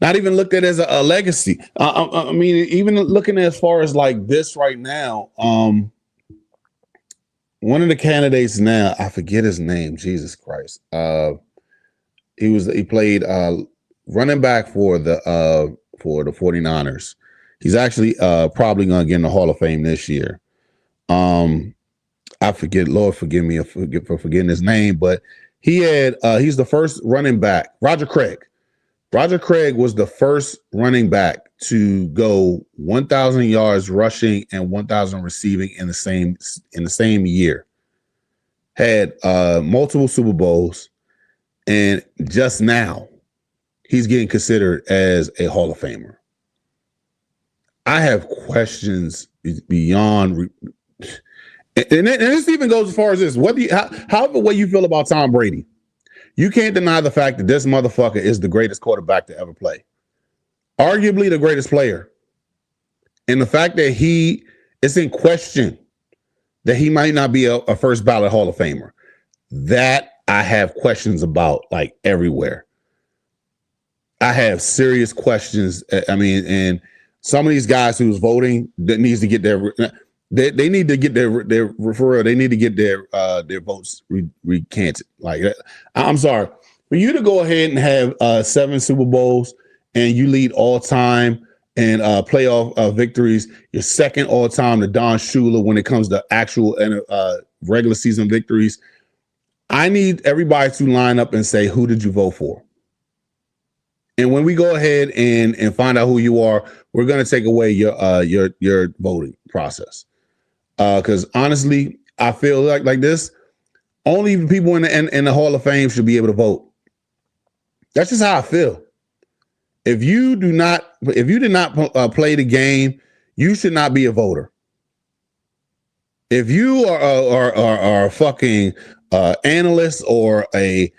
Not even looked at as a legacy. I mean, even looking as far as like this right now, one of the candidates now, I forget his name, Jesus Christ. He played running back for the 49ers. He's actually probably going to get in the Hall of Fame this year. I forget, Lord forgive me for forgetting his name, but he's the first running back, Roger Craig. Roger Craig was the first running back to go 1,000 yards rushing and 1,000 receiving in the same year. Had multiple Super Bowls, and just now he's getting considered as a Hall of Famer. I have questions beyond, and this even goes as far as this. However way you feel about Tom Brady, you can't deny the fact that this motherfucker is the greatest quarterback to ever play. Arguably the greatest player. And the fact that it's in question that he might not be a first ballot Hall of Famer, that I have questions about like everywhere. I have serious questions. I mean, and some of these guys who's voting that needs to get they need to get their referral. They need to get their votes recanted. Like, I'm sorry, for you to go ahead and have 7 Super Bowls and you lead all time and playoff victories, you're second all time to Don Shula when it comes to actual regular season victories. I need everybody to line up and say, who did you vote for? And when we go ahead and find out who you are, we're going to take away your voting process. Because honestly, I feel like this, only the people in the Hall of Fame should be able to vote. That's just how I feel. If you did not play the game, you should not be a voter. If you are a fucking analyst or a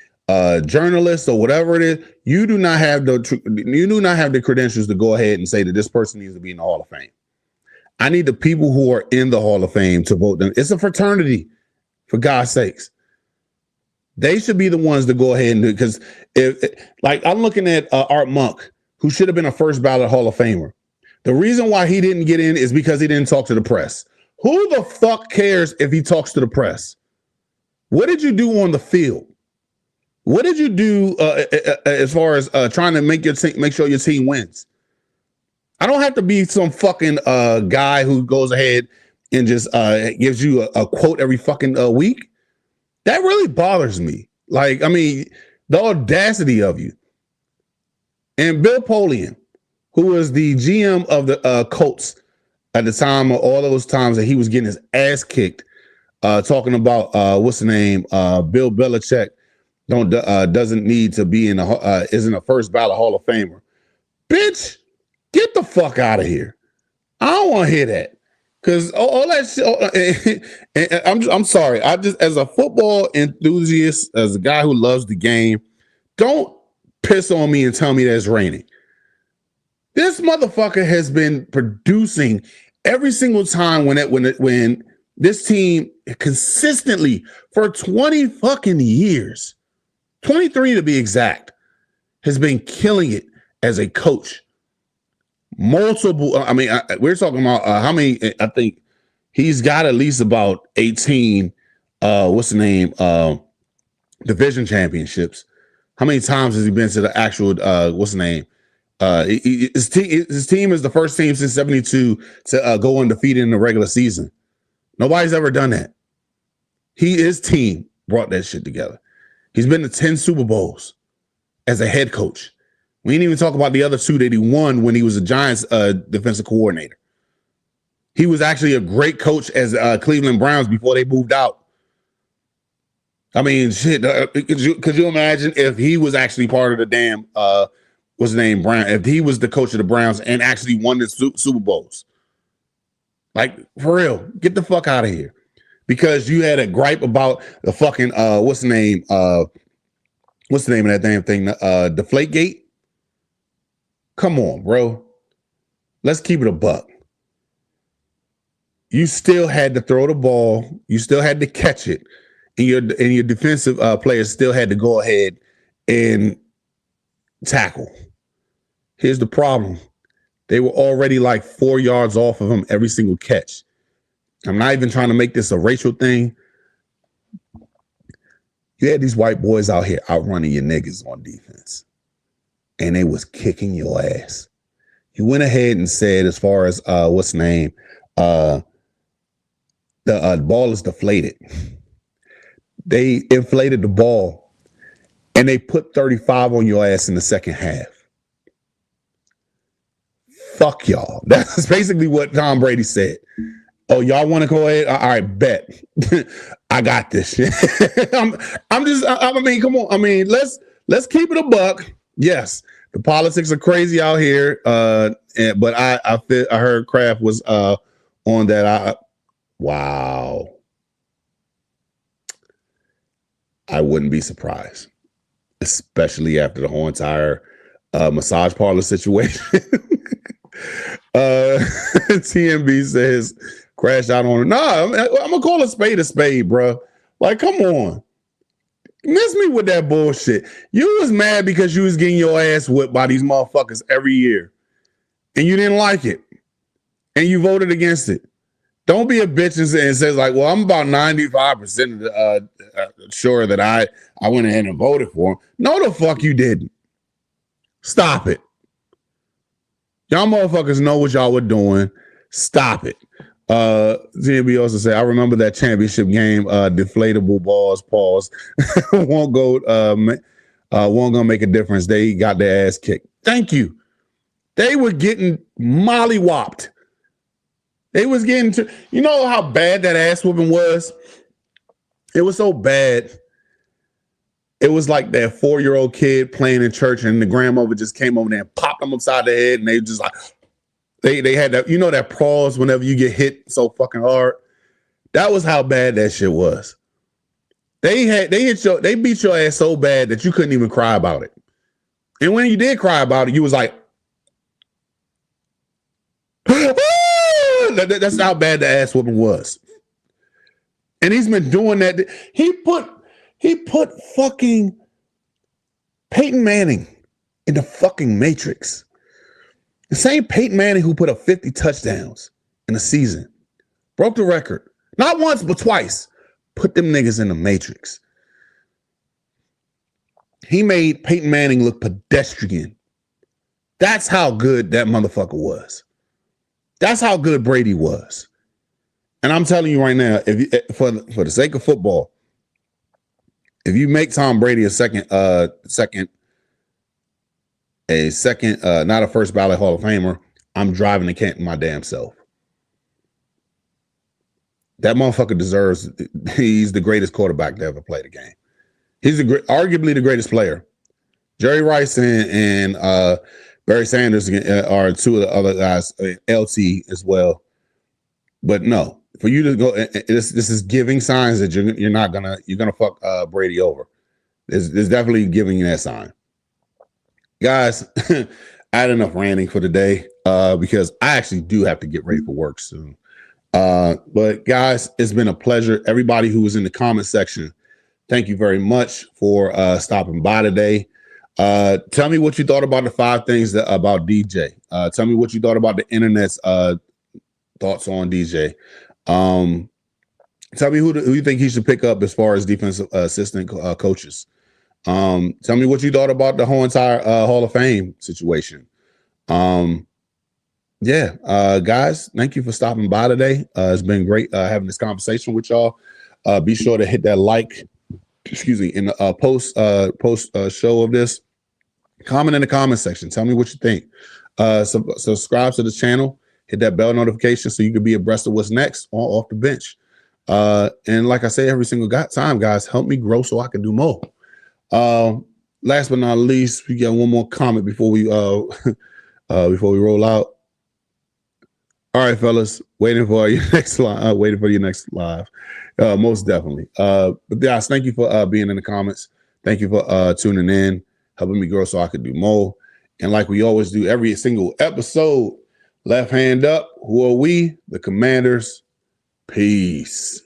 journalist or whatever it is, you do not have the credentials to go ahead and say that this person needs to be in the Hall of Fame. I need the people who are in the Hall of Fame to vote them. It's a fraternity, for God's sakes. They should be the ones to go ahead and do it. Because like I'm looking at Art Monk, who should have been a first ballot Hall of Famer. The reason why he didn't get in is because he didn't talk to the press. Who the fuck cares if he talks to the press? What did you do on the field? What did you do as far as trying to make sure your team wins? I don't have to be some fucking guy who goes ahead and just gives you a quote every fucking week. That really bothers me. Like, I mean, the audacity of you. And Bill Polian, who was the GM of the Colts at the time of all those times that he was getting his ass kicked, talking about what's the name? Bill Belichick doesn't need to be isn't a first ballot Hall of Famer. Bitch, get the fuck out of here. I don't want to hear that. Because all that shit, I'm sorry. I just, as a football enthusiast, as a guy who loves the game, don't piss on me and tell me that it's raining. This motherfucker has been producing every single time when this team consistently for 20 fucking years, 23 to be exact, has been killing it as a coach. Multiple, I mean, we're talking about how many, I think he's got at least about 18, division championships. How many times has he been to the actual, his team is the first team since 72 to go undefeated in the regular season. Nobody's ever done that. His team brought that shit together. He's been to 10 Super Bowls as a head coach. We didn't even talk about the other two that he won when he was a Giants defensive coordinator. He was actually a great coach as Cleveland Browns before they moved out. I mean, shit. Could you imagine if he was actually part of the damn what's the name, Brown? If he was the coach of the Browns and actually won the Super Bowls, like for real, get the fuck out of here. Because you had a gripe about the fucking what's the name of that damn thing? Deflategate. Come on, bro. Let's keep it a buck. You still had to throw the ball. You still had to catch it. And your defensive players still had to go ahead and tackle. Here's the problem. They were already like 4 yards off of him every single catch. I'm not even trying to make this a racial thing. You had these white boys out here outrunning your niggas on defense. And they was kicking your ass. You went ahead and said, as far as what's the name, the ball is deflated. They inflated the ball and they put 35 on your ass in the second half. Fuck y'all. That's basically what Tom Brady said. Oh, y'all want to go ahead? All right, bet. I got this shit. I mean, come on. I mean, let's keep it a buck. Yes, the politics are crazy out here. But I heard Kraft was on that. Wow. I wouldn't be surprised, especially after the whole entire massage parlor situation. TMB says crash out on it. Nah, I'm gonna call a spade, bro. Like, come on. Miss me with that bullshit. You was mad because you was getting your ass whipped by these motherfuckers every year. And you didn't like it. And you voted against it. Don't be a bitch and says like, well, I'm about 95% sure that I went ahead and voted for him. No, the fuck you didn't. Stop it. Y'all motherfuckers know what y'all were doing. Stop it. ZNB also said, I remember that championship game, deflatable balls, pause. won't gonna make a difference. They got their ass kicked. Thank you. They were getting mollywopped. They was getting to, you know how bad that ass whooping was? It was so bad. It was like that 4-year-old kid playing in church and the grandmother just came over there and popped them upside the head and they just like, they had that, you know, that pause whenever you get hit so fucking hard. That was how bad that shit was. They beat your ass so bad that you couldn't even cry about it. And when you did cry about it, you was like, that's how bad the ass whooping was. And he's been doing that. He put fucking Peyton Manning in the fucking Matrix. The same Peyton Manning who put up 50 touchdowns in a season. Broke the record. Not once, but twice. Put them niggas in the Matrix. He made Peyton Manning look pedestrian. That's how good that motherfucker was. That's how good Brady was. And I'm telling you right now, if you, for the sake of football, if you make Tom Brady a second, not a first ballot Hall of Famer, I'm driving to Canton my damn self. That motherfucker deserves. He's the greatest quarterback to ever play the game. He's arguably the greatest player. Jerry Rice and Barry Sanders are two of the other guys. LT as well. But no, for you to go, this is giving signs that you're gonna fuck Brady over. There's definitely giving you that sign. Guys, I had enough ranting for today because I actually do have to get ready for work soon. But guys, it's been a pleasure. Everybody who was in the comment section, thank you very much for stopping by today. Tell me what you thought about the 5 things about DJ. Tell me what you thought about the internet's thoughts on DJ. Tell me who you think he should pick up as far as defensive assistant coaches. Tell me what you thought about the whole entire Hall of Fame situation. Guys, thank you for stopping by today. It's been great having this conversation with y'all. Be sure to hit that like, in the post show of this. Comment in the comment section. Tell me what you think. Subscribe to the channel. Hit that bell notification so you can be abreast of what's next on Off the Bench. And like I say every single time, guys, help me grow so I can do more. Last but not least, we got one more comment before we roll out. All right, fellas, waiting for your next live. Most definitely. But guys, thank you for being in the comments. Thank you for tuning in, helping me grow so I could do more. And like we always do every single episode, left hand up. Who are we? The Commanders. Peace.